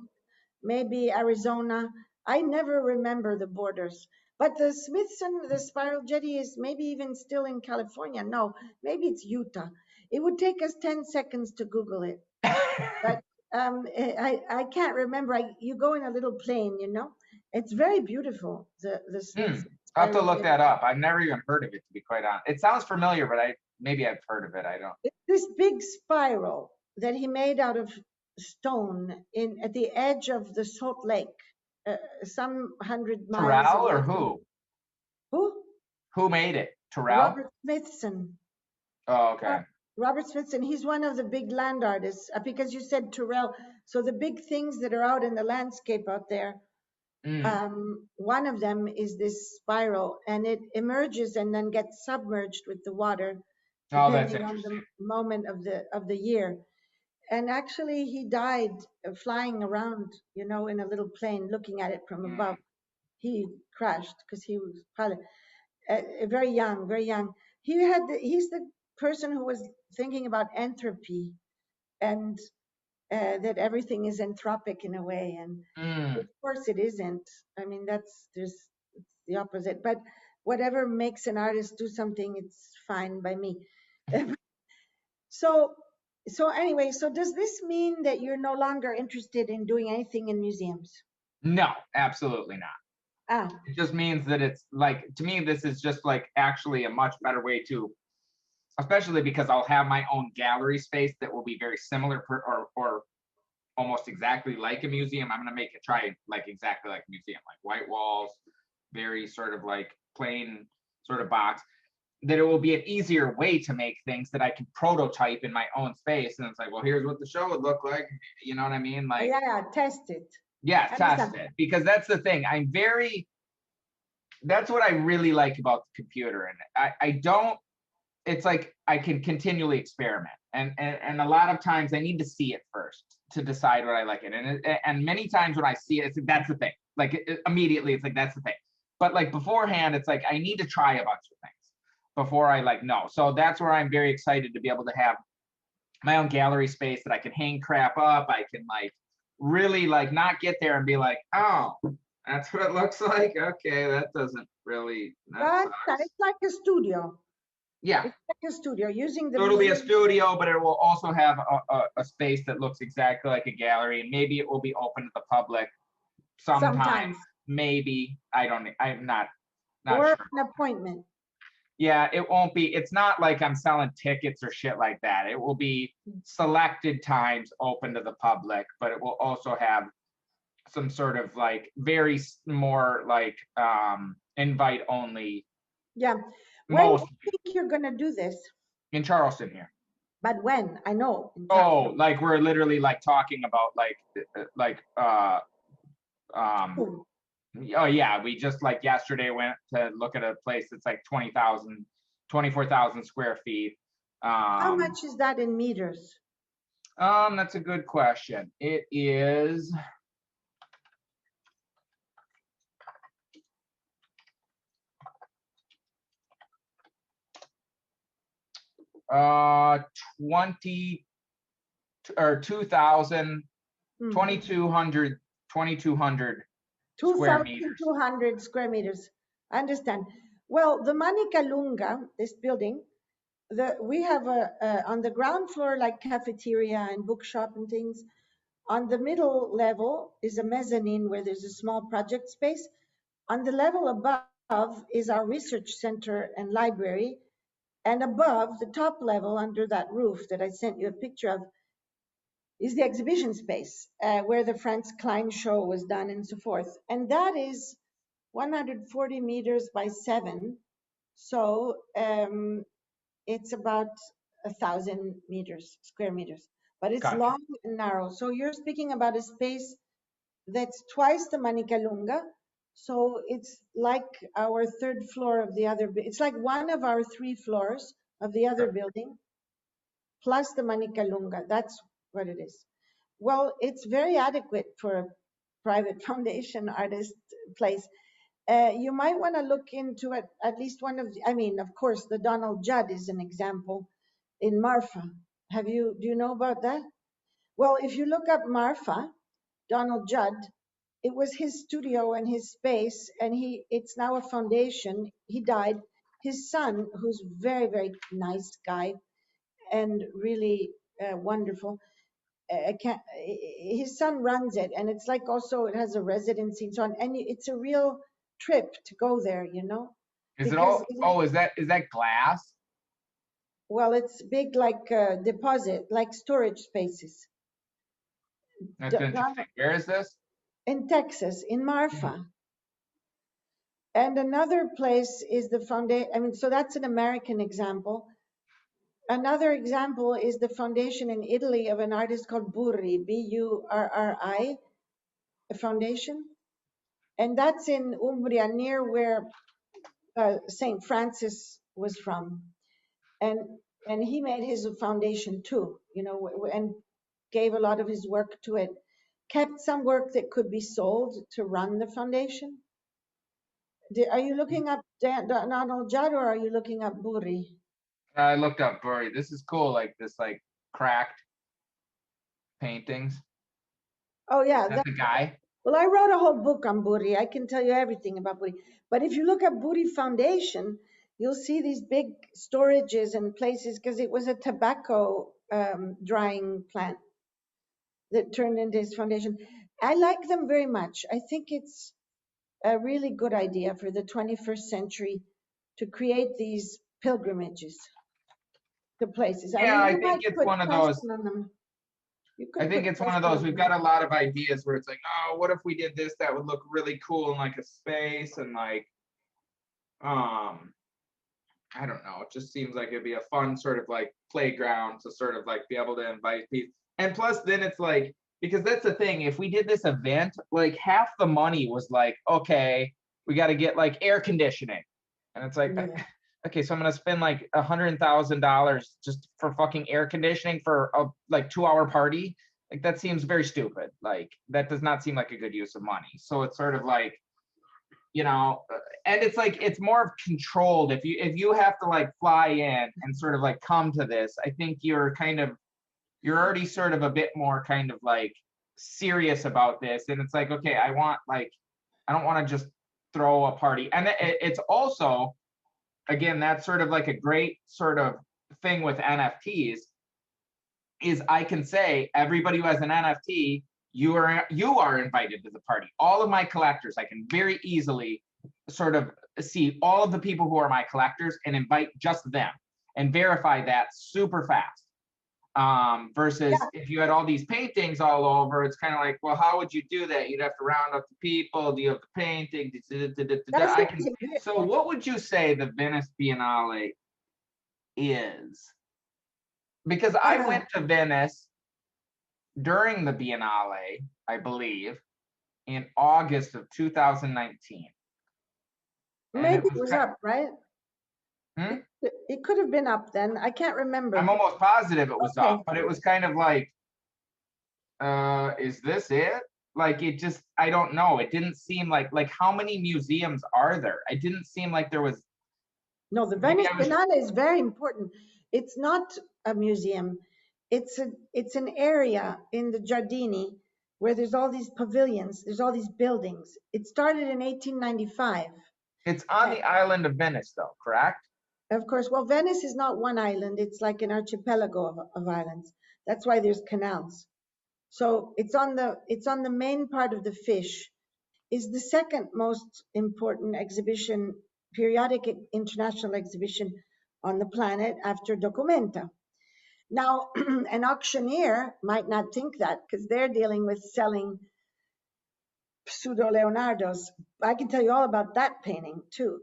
maybe Arizona. I never remember the borders. But the Smithson, the Spiral Jetty is maybe even still in California. No, maybe it's Utah. It would take us 10 seconds to Google it. But I can't remember. You go in a little plane, It's very beautiful, the Smithson I'll have to Spiral look Jetty. that up. I've never even heard of it, to be quite honest. It sounds familiar, but maybe I've heard of it. I don't. It's this big spiral that he made out of stone at the edge of the Salt Lake, some 100 miles Turrell or away from. who? Who? Who made it? Turrell? Robert Smithson. Oh, okay. Robert Smithson. He's one of the big land artists, because you said Turrell. So the big things that are out in the landscape out there, one of them is this spiral, and it emerges and then gets submerged with the water, Oh, that's depending on interesting. the moment of the year. And actually, he died flying around, in a little plane, looking at it from above. He crashed because he was pilot, very young, very young. He's the person who was thinking about entropy, and that everything is entropic in a way. And of course, it isn't. I mean, it's the opposite. But whatever makes an artist do something, it's fine by me. So, anyway, so does this mean that you're no longer interested in doing anything in museums? No, absolutely not. Ah, It just means that it's like, to me, this is just like actually a much better way to, especially because I'll have my own gallery space that will be very similar or almost exactly like a museum. I'm going to make it try like exactly like a museum, like white walls, very sort of like plain sort of box, that it will be an easier way to make things that I can prototype in my own space. And it's like, well, here's what the show would look like. You know what I mean? Like, yeah, test it. yeah, test it. Because that's the thing. That's what I really like about the computer. And I don't, it's like I can continually experiment. And a lot of times I need to see it first to decide what I like it. And many times when I see it, it's like, that's the thing. Like immediately, it's like, that's the thing. But like beforehand, it's like, I need to try a bunch of things before I like know. So that's where I'm very excited to be able to have my own gallery space that I can hang crap up. I can like really like not get there and be like, oh, that's what it looks like. Okay, that doesn't really. It's like a studio. Yeah. It's like a studio using the So it'll be a museum. studio, but it will also have a space that looks exactly like a gallery, and maybe it will be open to the public sometime. Sometimes, Maybe I'm not or sure. an appointment. Yeah, it won't be. It's not like I'm selling tickets or shit like that. It will be selected times open to the public, but it will also have some sort of like very more like invite only. Yeah. When do Most you think you're gonna do this? in Charleston here. But when? I know. Oh, like we're literally like talking about like Soon. oh yeah, we just like yesterday went to look at a place that's like 24,000 square feet. How much is that in meters? That's a good question. It is 20 or 2,000 2,200 square meters. 2,200 square meters. I understand. Well, the Manica Lunga, this building, we have on the ground floor like cafeteria and bookshop and things. On the middle level is a mezzanine where there's a small project space. On the level above is our research center and library. And above, the top level under that roof that I sent you a picture of, is the exhibition space where the Franz Klein show was done and so forth. And that is 140 meters by 7. So it's about 1,000 square meters, but it's Gotcha. long and narrow. So you're speaking about a space that's twice the Manica Lunga. So it's like our third floor of the other, it's like one of our 3 floors of the other building, plus the Manica Lunga. That's what it is. Well, it's very adequate for a private foundation artist place. You might want to look into it, at least one of the, I mean, of course, the Donald Judd is an example in Marfa. Do you know about that? Well, if you look up Marfa, Donald Judd, it was his studio and his space, and it's now a foundation. He died. His son, who's very, very nice guy and really wonderful, his son runs it, and it's like also it has a residency and so on, and it's a real trip to go there, Is it because all? Oh, is that glass? well, it's big like deposit, like storage spaces. That's interesting. Where is this? In Texas, in Marfa. And another place is the foundation. I mean, so that's an American example. Another example is the foundation in Italy of an artist called Burri, Burri, a foundation. And that's in Umbria, near where St. Francis was from. And he made his foundation too, and gave a lot of his work to it. Kept some work that could be sold to run the foundation. Are you looking up Donald Judd or are you looking up Burri? I looked up Burry. This is cool. Like this, like cracked paintings. Oh yeah, That's the guy. well, I wrote a whole book on Burri. I can tell you everything about Burri. But if you look at Burri Foundation, you'll see these big storages and places because it was a tobacco drying plant that turned into his foundation. I like them very much. I think it's a really good idea for the 21st century to create these pilgrimages to places. I Yeah, mean, I you might think it's put one of those. Preston on them. You I could think put it's one of Preston those. on We've them. got a lot of ideas where it's like, oh, what if we did this? That would look really cool in like a space and like, I don't know. It just seems like it'd be a fun sort of like playground to sort of like be able to invite people. And plus, then it's like, because that's the thing. If we did this event, like half the money was like, okay, we got to get like air conditioning, and it's like, Yeah. okay, so I'm gonna spend like $100,000 just for fucking air conditioning for a like 2-hour party. Like that seems very stupid. Like that does not seem like a good use of money. So it's sort of like, and it's like it's more controlled. If you have to like fly in and sort of like come to this, I think you're already sort of a bit more kind of like serious about this, and it's like, okay, I don't want to just throw a party. And it's also again, that's sort of like a great sort of thing with NFTs is I can say everybody who has an NFT, you are invited to the party. All of my collectors, I can very easily sort of see all of the people who are my collectors and invite just them and verify that super fast. Versus if you had all these paintings all over, it's kind of like, well, how would you do that? You'd have to round up the people. Do you have the painting? So what would you say the Venice Biennale is? Because I went to Venice during the Biennale, I believe, in August of 2019. Maybe it was up, right? Hmm? It could have been up then. I can't remember. I'm almost positive it was Okay. up, but it was kind of like, is this it? Like, it just, I don't know. It didn't seem like how many museums are there? It didn't seem like there was. No, the Venice Biennale is very important. It's not a museum. It's an area in the Giardini where there's all these pavilions, there's all these buildings. It started in 1895. It's on the island of Venice, though, correct? Of course, well, Venice is not one island. It's like an archipelago of islands. That's why there's canals. So it's on the main part of the fish. Is the second most important exhibition, periodic international exhibition on the planet after Documenta. Now, an auctioneer might not think that because they're dealing with selling pseudo Leonardos. I can tell you all about that painting too.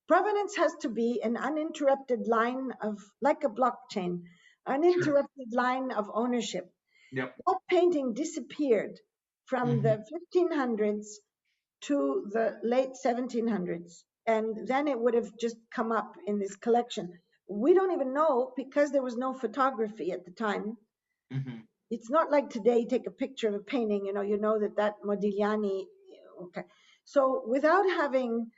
Provenance has to be an uninterrupted line of, like a blockchain, uninterrupted line of ownership. Yep. That painting disappeared from the 1500s to the late 1700s, and then it would have just come up in this collection. We don't even know because there was no photography at the time. It's not like today, you take a picture of a painting, you know that Modigliani, okay. So without having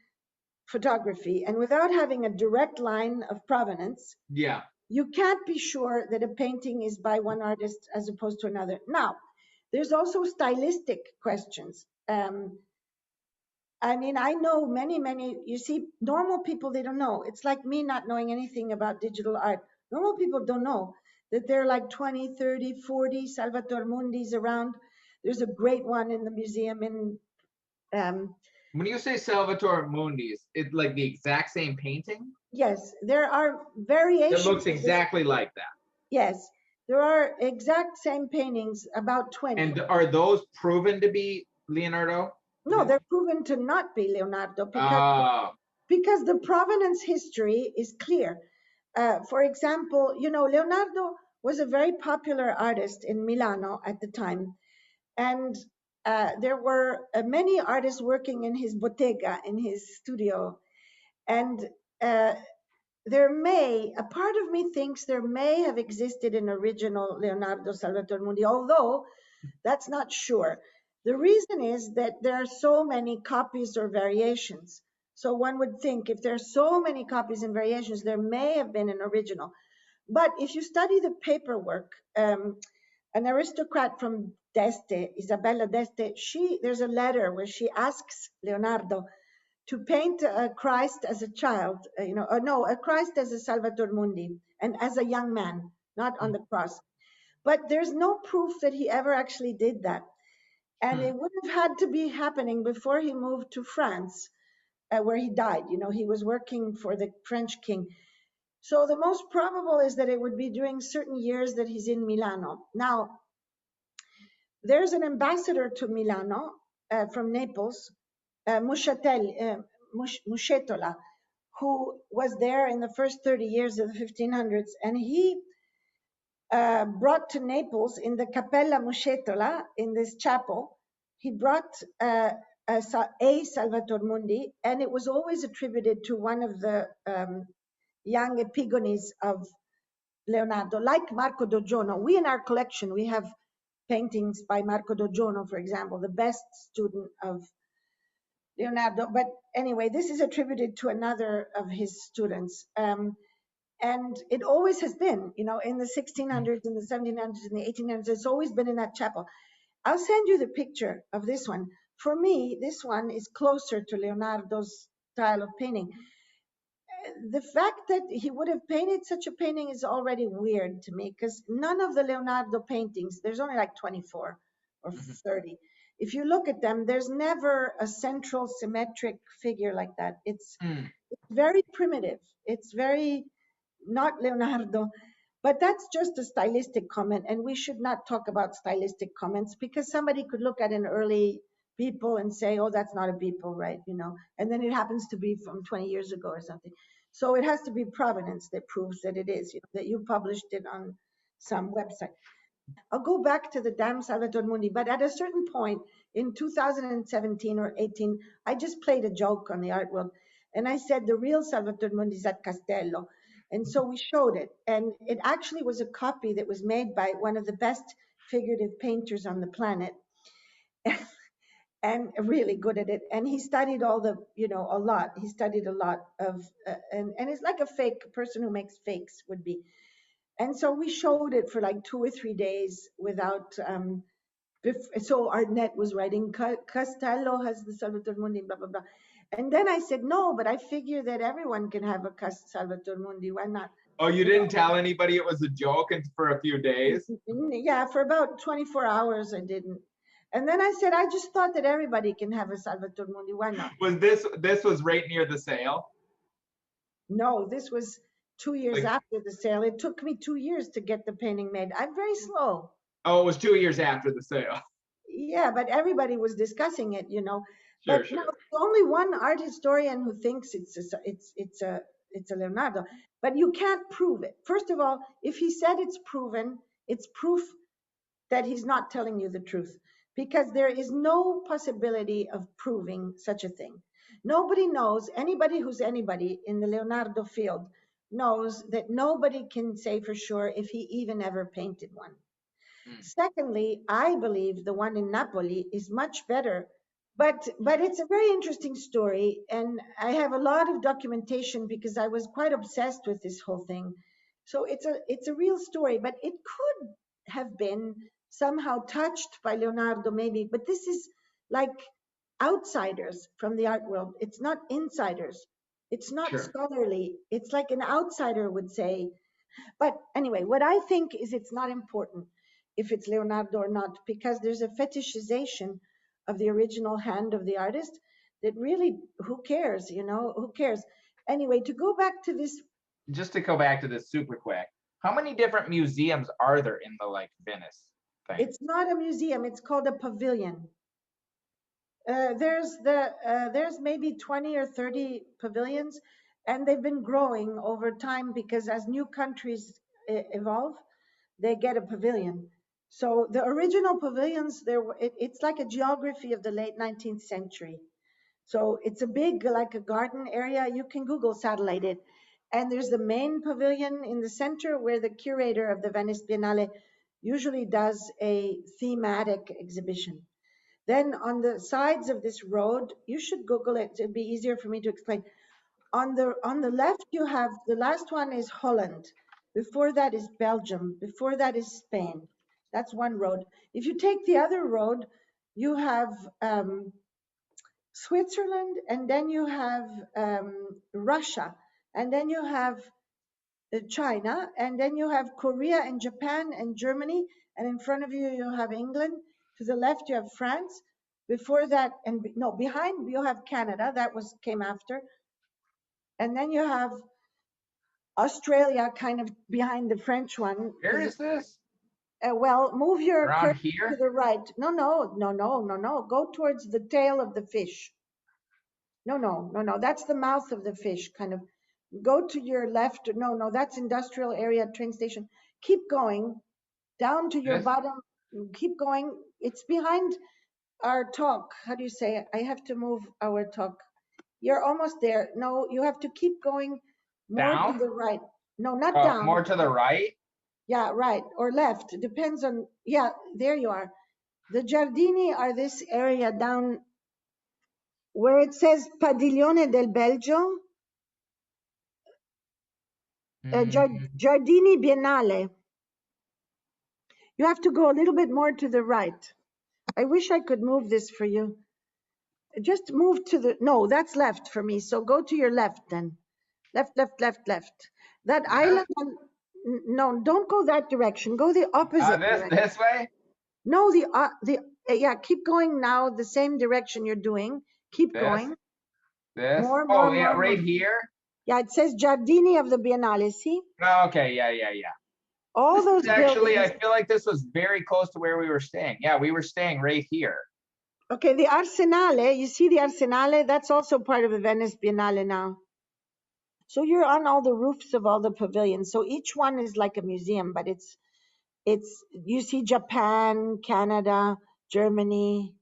photography and without having a direct line of provenance, you can't be sure that a painting is by one artist as opposed to another. Now, there's also stylistic questions. I mean, I know many, you see, normal people, they don't know. It's like me not knowing anything about digital art. Normal people don't know that there are like 20, 30, 40 Salvator Mundis around. There's a great one in the museum in. When you say Salvator Mundi's, it's like the exact same painting? Yes, there are variations. It looks exactly like that. Yes, there are exact same paintings, about 20. And are those proven to be Leonardo? No, they're proven to not be Leonardo because the provenance history is clear. For example, Leonardo was a very popular artist in Milano at the time. And there were many artists working in his bottega, in his studio. And a part of me thinks there may have existed an original Leonardo Salvator Mundi, although that's not sure. The reason is that there are so many copies or variations. So one would think if there are so many copies and variations, there may have been an original. But if you study the paperwork, an aristocrat from d'Este, Isabella d'Este, there's a letter where she asks Leonardo to paint a Christ as a child, a Christ as a Salvator Mundi and as a young man, not on the cross. But there's no proof that he ever actually did that. And it would have had to be happening before he moved to France, where he died. He was working for the French king. So the most probable is that it would be during certain years that he's in Milano. Now, there's an ambassador to Milano from Naples, Muscetola, who was there in the first 30 years of the 1500s, and he brought to Naples in the Cappella Muscetola, in this chapel, he brought a Salvator Mundi, and it was always attributed to one of the young epigones of Leonardo, like Marco Dogiono. We in our collection, we have paintings by Marco Dogiono, for example, the best student of Leonardo. But anyway, this is attributed to another of his students. And it always has been, in the 1600s, in the 1700s, in the 1800s, it's always been in that chapel. I'll send you the picture of this one. For me, this one is closer to Leonardo's style of painting. the fact that he would have painted such a painting is already weird to me, because none of the Leonardo paintings, there's only like 24 or Mhm. 30. If you look at them, there's never a central symmetric figure like that. It's Mm. very primitive. It's very not Leonardo. But that's just a stylistic comment, and we should not talk about stylistic comments, because somebody could look at an early people and say, "Oh, that's not a people, right?" And then it happens to be from 20 years ago or something. So it has to be provenance that proves that it is, that you published it on some website. I'll go back to the damn Salvator Mundi, but at a certain point in 2017 or 18, I just played a joke on the art world, and I said the real Salvator Mundi is at Castello. And so we showed it, and it actually was a copy that was made by one of the best figurative painters on the planet, and really good at it. And he studied a lot. He studied a lot of, and it's like a fake person who makes fakes would be. And so we showed it for like 2 or 3 days without, so our net was writing, Castello has the Salvator Mundi, blah, blah, blah. And then I said, no, but I figure that everyone can have a Salvator Mundi. Why not? Oh, you didn't tell anybody it was a joke and for a few days? Yeah, for about 24 hours I didn't. And then I said, I just thought that everybody can have a Salvator Mundi. Why not? Was this was right near the sale? No, this was 2 years Like, after the sale. It took me 2 years to get the painting made. I'm very slow. oh, it was 2 years after the sale. Yeah, but everybody was discussing it. But Sure, now sure. there's only one art historian who thinks it's a Leonardo, but you can't prove it. First of all, if he said it's proven, it's proof that he's not telling you the truth, because there is no possibility of proving such a thing. Nobody knows, anybody who's anybody in the Leonardo field knows that nobody can say for sure if he even ever painted one. Mm. Secondly, I believe the one in Napoli is much better. But it's a very interesting story, and I have a lot of documentation because I was quite obsessed with this whole thing. So it's a real story, but it could have been somehow touched by Leonardo maybe, but this is like outsiders from the art world. It's not insiders. It's not Sure. scholarly. It's like an outsider would say. But anyway, what I think is it's not important if it's Leonardo or not, because there's a fetishization of the original hand of the artist that really, who cares, who cares? Anyway, to go back to this, Just to go back to this super quick, how many different museums are there in the like Venice thing? it's not a museum, it's called a pavilion. There's maybe 20 or 30 pavilions, and they've been growing over time because as new countries evolve, they get a pavilion. So the original pavilions, it's like a geography of the late 19th century. So it's a big, like a garden area. You can Google satellite it. And there's the main pavilion in the center where the curator of the Venice Biennale usually does a thematic exhibition. Then on the sides of this road, you should Google it. It'd be easier for me to explain. On the left, you have the last one is Holland. Before that is Belgium. Before that is Spain. That's one road. If you take the other road, you have Switzerland, and then you have Russia, and then you have China, and then you have Korea and Japan and Germany, and in front of you you have England. To the left you have France. Before that, and no, behind you have Canada. That was came after, and then you have Australia, kind of behind the French one. Where is this? Well, move your Around cursor to here? the right. No, no, no, no, no, no. Go towards the tail of the fish. No, no, no, no. That's the mouth of the fish, kind of. Go to your left. No, no, that's industrial area train station. Keep going down to your This? bottom. Keep going. It's behind our talk. How do you say it? I have to move our talk. You're almost there. No, you have to keep going more to Down? the right. No, not Oh, down. more to the right? Yeah, right. Or left. It depends on, yeah, there you are. The Giardini are this area down where it says Padiglione del Belgio, Mm, Giardini Biennale. You have to go a little bit more to the right. I wish I could move this for you. Just move to the, no, that's left for me. So go to your left then. left. That island no, don't go that direction. Go the opposite direction. This way? No, yeah, keep going now, the same direction you're doing. Keep This? going. This? More, Oh, more, yeah, more, right more. here? Yeah, it says Giardini of the Biennale. See? Oh, okay, yeah. All This those is actually, I buildings. feel like this was very close to where we were staying. Yeah, we were staying right here. Okay, the Arsenale, you see the Arsenale? That's also part of the Venice Biennale now. So you're on all the roofs of all the pavilions. So each one is like a museum, but it's you see Japan, Canada, Germany,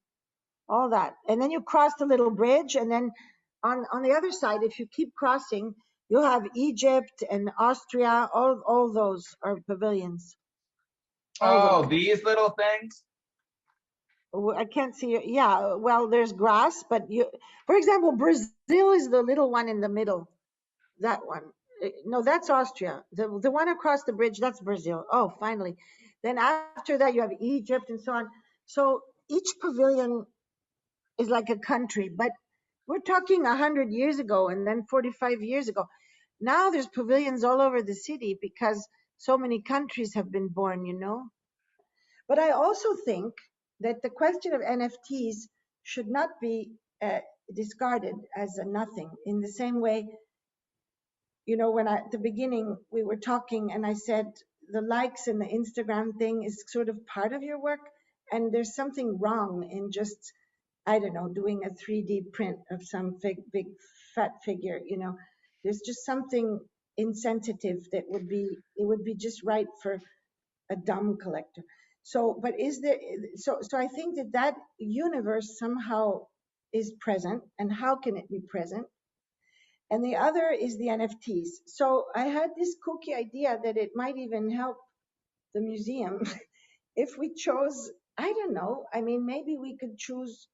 all that. And then you cross the little bridge, and then on the other side, if you keep crossing, you'll have Egypt and Austria. All those are pavilions. All Oh, those. these little things? I can't see. Yeah, well, there's grass, but for example, Brazil is the little one in the middle. That one. No, that's Austria. The one across the bridge, that's Brazil. Oh, finally. Then after that, you have Egypt and so on. So each pavilion is like a country, but we're talking 100 years ago and then 45 years ago. Now there's pavilions all over the city because so many countries have been born. But I also think that the question of NFTs should not be discarded as a nothing. In the same way, when at the beginning we were talking and I said the likes and the Instagram thing is sort of part of your work, and there's something wrong in just, I don't know, doing a 3D print of some big fat figure. There's just something insensitive that it would be just right for a dumb collector. So, but is there, so I think that universe somehow is present, and how can it be present? And the other is the NFTs. So I had this kooky idea that it might even help the museum if we chose, I don't know, I mean, maybe we could choose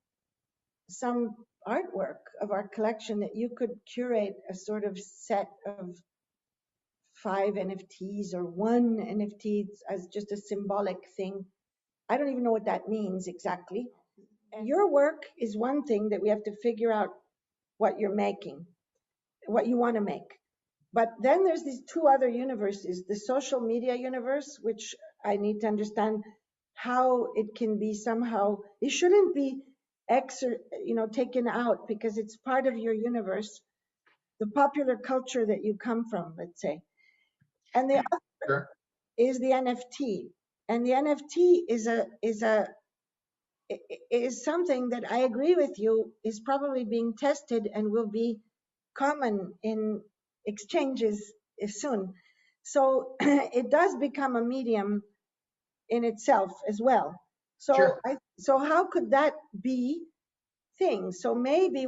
some artwork of our collection that you could curate a sort of set of 5 NFTs or one NFT as just a symbolic thing. I don't even know what that means exactly. And your work is one thing that we have to figure out what you're making, what you want to make. But then there's these two other universes, the social media universe, which I need to understand how it can be somehow, it shouldn't be taken out because it's part of your universe, the popular culture that you come from, let's say. And the other Sure. is the NFT. And the NFT is something that I agree with you is probably being tested and will be common in exchanges soon. So it does become a medium in itself as well. So Sure. so how could that be thing? So maybe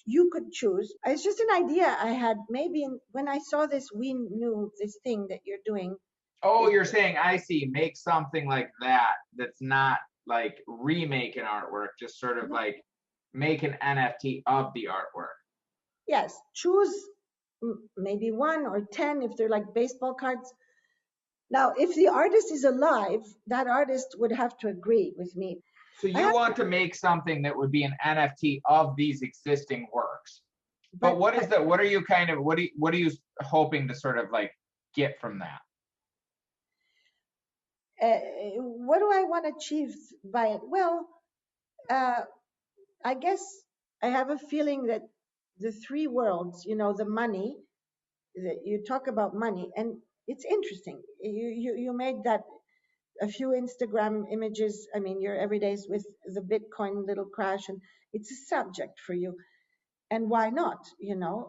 you could choose. It's just an idea I had. Maybe when I saw this, we knew this thing that you're doing. Oh, you're saying, I see, make something like that that's not like remake an artwork, just sort of like make an NFT of the artwork. Yes, choose maybe 1 or 10 if they're like baseball cards. Now, if the artist is alive, that artist would have to agree with me. So I you have want to make something that would be an NFT of these existing works. But but what is that? What are you what are you hoping to sort of like get from that? what do I want to achieve by it? Well, uh, I guess I have a feeling that the three worlds, the money, that you talk about money, and it's interesting. You made that a few Instagram images. I mean, your everydays with the Bitcoin little crash, and it's a subject for you. And why not?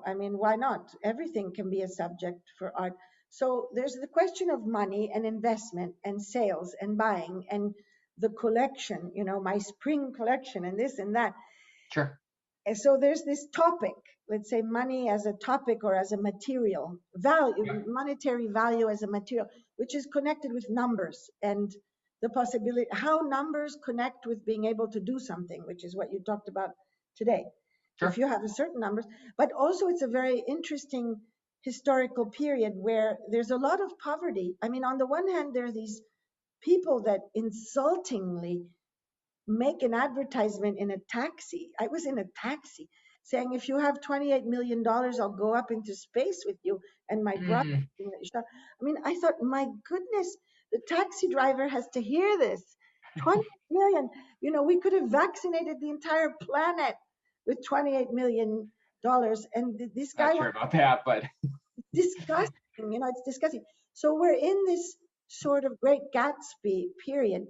I mean, why not? Everything can be a subject for art. So there's the question of money and investment and sales and buying and the collection, my spring collection and this and that. Sure. And so there's this topic, let's say money as a topic or as a material value, Yeah. monetary value as a material, which is connected with numbers and the possibility, how numbers connect with being able to do something, which is what you talked about today. If Sure. you have a certain numbers, but also it's a very interesting historical period where there's a lot of poverty. I mean, on the one hand, there are these people that insultingly make an advertisement in a taxi. I was in a taxi. saying, if you have $28 million, I'll go up into space with you. And my brother, Mm, I mean, I thought, my goodness, the taxi driver has to hear this. 28 million. You know, we could have vaccinated the entire planet with $28 million. And this guy not was sure about that, but disgusting. You know, it's disgusting. So we're in this sort of Great Gatsby period,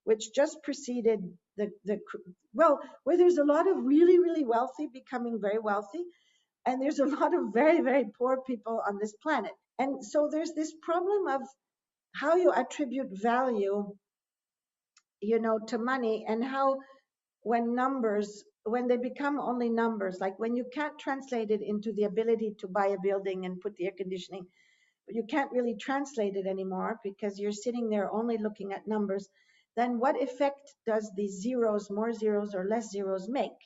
which just preceded well, where there's a lot of really, really wealthy becoming very wealthy, and there's a lot of very, very poor people on this planet. And so there's this problem of how you attribute value, you know, to money, and how when they become only numbers, like when you can't translate it into the ability to buy a building and put the air conditioning, you can't really translate it anymore because you're sitting there only looking at numbers, then what effect does these zeros, more zeros or less zeros, make?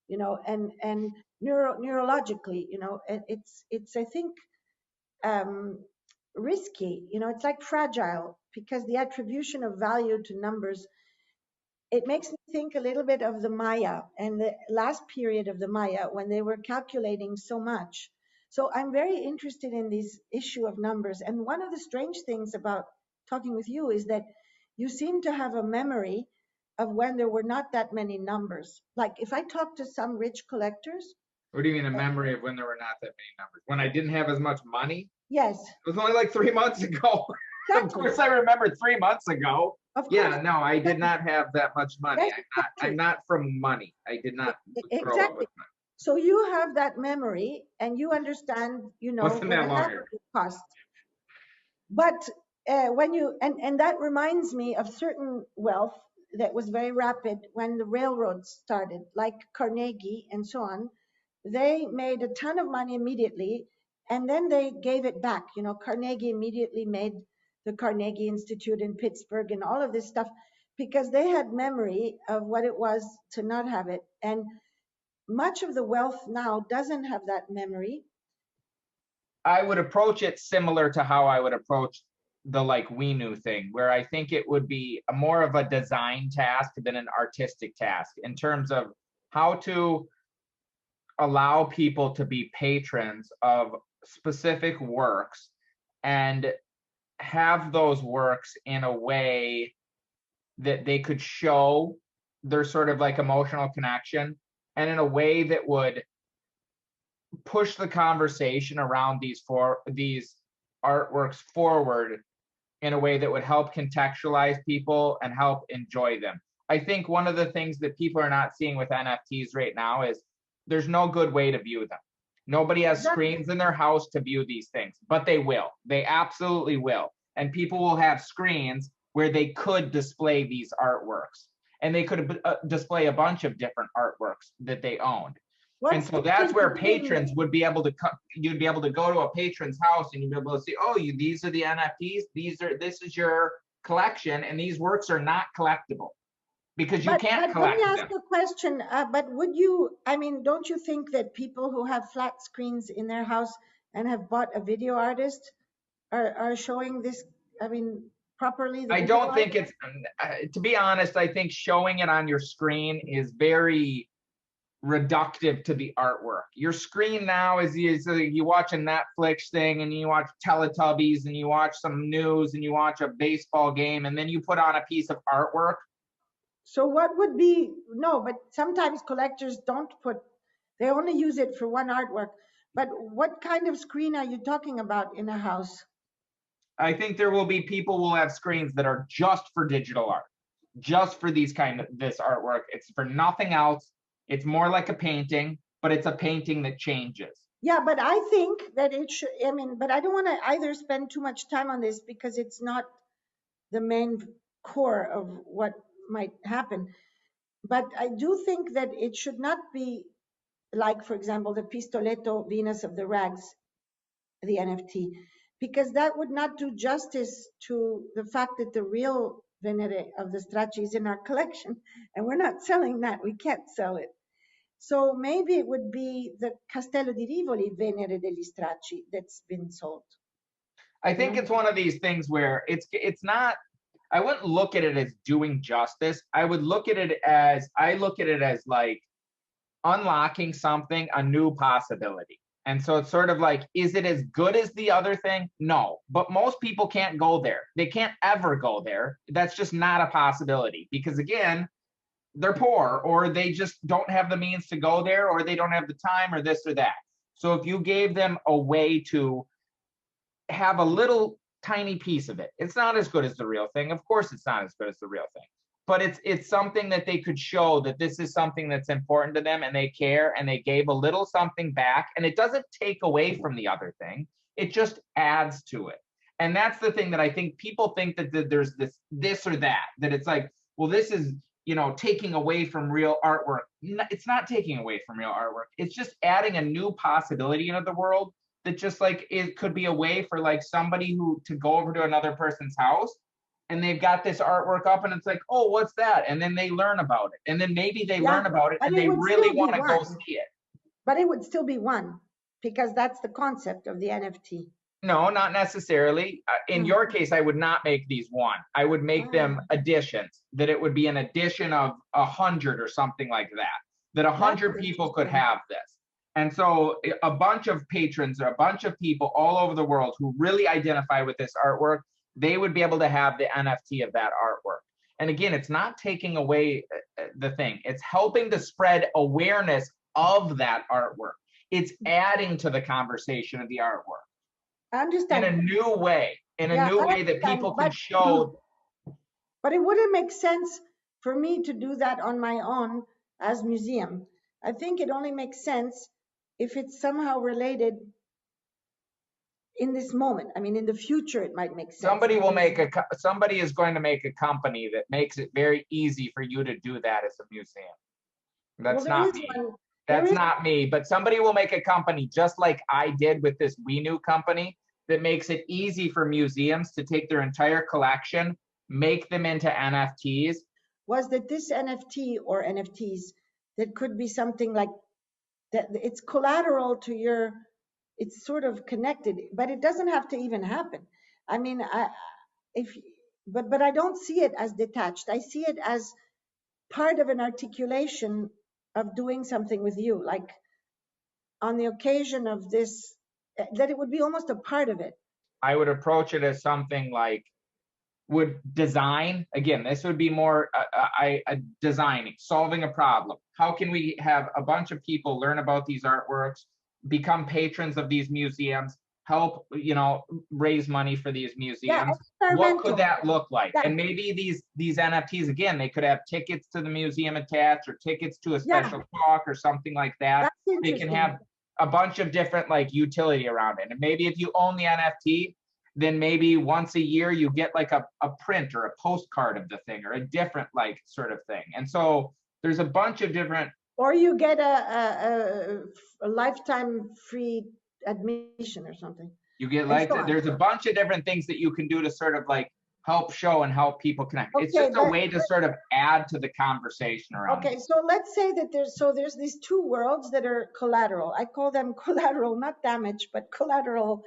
You know, and neurologically, you know, it's I think um, risky. You know, it's like fragile because the attribution of value to numbers, it makes me think a little bit of the Maya and the last period of the Maya when they were calculating so much. So I'm very interested in this issue of numbers. And one of the strange things about talking with you is that you seem to have a memory of when there were not that many numbers. Like if I talk to some rich collectors, what do you mean a memory of when there were not that many numbers? When I didn't have as much money? yes, It was only like 3 months ago. Of exactly, course, I remember 3 months ago. of course, Yeah, no, I did exactly, not have that much money. yes, I'm exactly, not from money. I did not grow up exactly. with money. So you have that memory and you understand, you know, Wasn't what that an long ago. apple costs. But when you and that reminds me of certain wealth that was very rapid when the railroads started, like Carnegie and so on. They made a ton of money immediately, and then they gave it back. You know, Carnegie immediately made the Carnegie Institute in Pittsburgh and all of this stuff because they had memory of what it was to not have it. And much of the wealth now doesn't have that memory. I would approach it similar to how I would approach the like we knew thing, where I think it would be more of a design task than an artistic task in terms of how to allow people to be patrons of specific works and have those works in a way that they could show their sort of like emotional connection and in a way that would push the conversation around these artworks forward in a way that would help contextualize people and help enjoy them. I think one of the things that people are not seeing with NFTs right now is there's no good way to view them. Nobody has Exactly. screens in their house to view these things, but they will. They absolutely will. And people will have screens where they could display these artworks and they could display a bunch of different artworks that they owned. And What's so that's where different patrons would be able to you'd be able to go to a patron's house and you'd be able to see, oh, these are the NFTs, this is your collection, and these works are not collectible because you can't but let me collect ask them. a question. But would you, I mean, don't you think that people who have flat screens in their house and have bought a video artist are showing this, I mean, properly the I video don't art? think it's to be honest, I think showing it on your screen is very reductive to the artwork. Your screen now is you watch a Netflix thing and you watch Teletubbies and you watch some news and you watch a baseball game and then you put on a piece of artwork. So what would be, no, but sometimes collectors don't put, they only use it for one artwork. But what kind of screen are you talking about in a house? I think there will be people will have screens that are just for digital art, just for these kind of this artwork. It's for nothing else. It's more like a painting, but it's a painting that changes. Yeah, but I think that it should, I mean, but I don't want to either spend too much time on this because it's not the main core of what might happen. But I do think that it should not be like, for example, the Pistoletto Venus of the Rags, the NFT, because that would not do justice to the fact that the real Venere of the Stracci is in our collection, and we're not selling that. We can't sell it. So maybe it would be the Castello di Rivoli Venere degli Stracci that's been sold. I You think know? it's one of these things where it's not I wouldn't look at it as doing justice. I look at it as like unlocking something, a new possibility. And so it's sort of like, is it as good as the other thing? No, but most people can't go there. They can't ever go there. That's just not a possibility because, again, they're poor or they just don't have the means to go there or they don't have the time or this or that. So if you gave them a way to have a little tiny piece of it, it's not as good as the real thing. Of course, it's not as good as the real thing, but it's something that they could show that this is something that's important to them and they care and they gave a little something back, and it doesn't take away from the other thing, it just adds to it. And that's the thing that I think people think that there's this or that it's like, well, this is, you know, taking away from real artwork. It's not taking away from real artwork. It's just adding a new possibility into the world that just like it could be a way for like somebody who to go over to another person's house and they've got this artwork up and it's like, oh, what's that? And then they learn about it. And then maybe they learn about it and they really want to go see it. But it would still be one because that's the concept of the NFT. No, not necessarily. In your case, I would not make these one. I would make them additions, that it would be an addition of 100 or something like that 100 people could have this. And so a bunch of patrons or a bunch of people all over the world who really identify with this artwork, they would be able to have the NFT of that artwork. And again, it's not taking away the thing. It's helping to spread awareness of that artwork. It's adding to the conversation of the artwork. I understand. In a new way, that people can show. But it wouldn't make sense for me to do that on my own as museum. I think it only makes sense if it's somehow related in this moment. I mean, in the future, it might make sense. Somebody is going to make a company that makes it very easy for you to do that as a museum. That's not me. That's not me, but somebody will make a company just like I did with this We Knew company that makes it easy for museums to take their entire collection, make them into NFTs. Was that this NFT or NFTs that could be something like that? It's collateral to your, it's sort of connected, but it doesn't have to even happen. I mean, but I don't see it as detached. I see it as part of an articulation of doing something with you, like on the occasion of this, that it would be almost a part of it. I would approach it as something like would design. Again, this would be more designing, solving a problem. How can we have a bunch of people learn about these artworks, become patrons of these museums, help, you know, raise money for these museums? What could that look like? And maybe these NFTs, again, they could have tickets to the museum attached or tickets to a special talk or something like that. They can have a bunch of different like utility around it. And maybe if you own the NFT, then maybe once a year you get like a print or a postcard of the thing or a different like sort of thing. And so there's a bunch of different. Or you get a lifetime free admission or something. You get like there's a bunch of different things that you can do to sort of like help show and help people connect. It's just a way to sort of add to the conversation around. Okay, so let's say that there's these two worlds that are collateral. I call them collateral, not damage, but collateral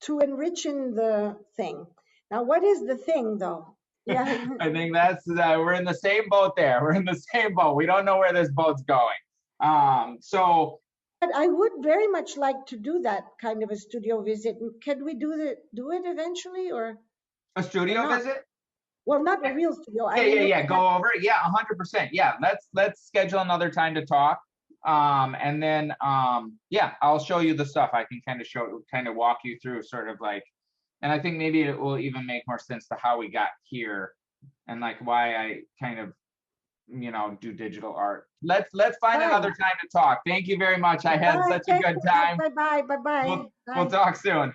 to enriching the thing. Now, what is the thing though? Yeah. I think that's we're in the same boat there. We're in the same boat. We don't know where this boat's going. So. But I would very much like to do that kind of a studio visit. Can we do it eventually, or a studio visit? Well, not a real studio. Yeah. Go over it. Yeah, 100%. Yeah, let's schedule another time to talk. And then yeah, I'll show you the stuff. I can kind of walk you through sort of like, and I think maybe it will even make more sense to how we got here and like why I kind of, you know, do digital art. Let's find another time to talk. Thank you very much. I had such a good time. Bye. We'll talk soon.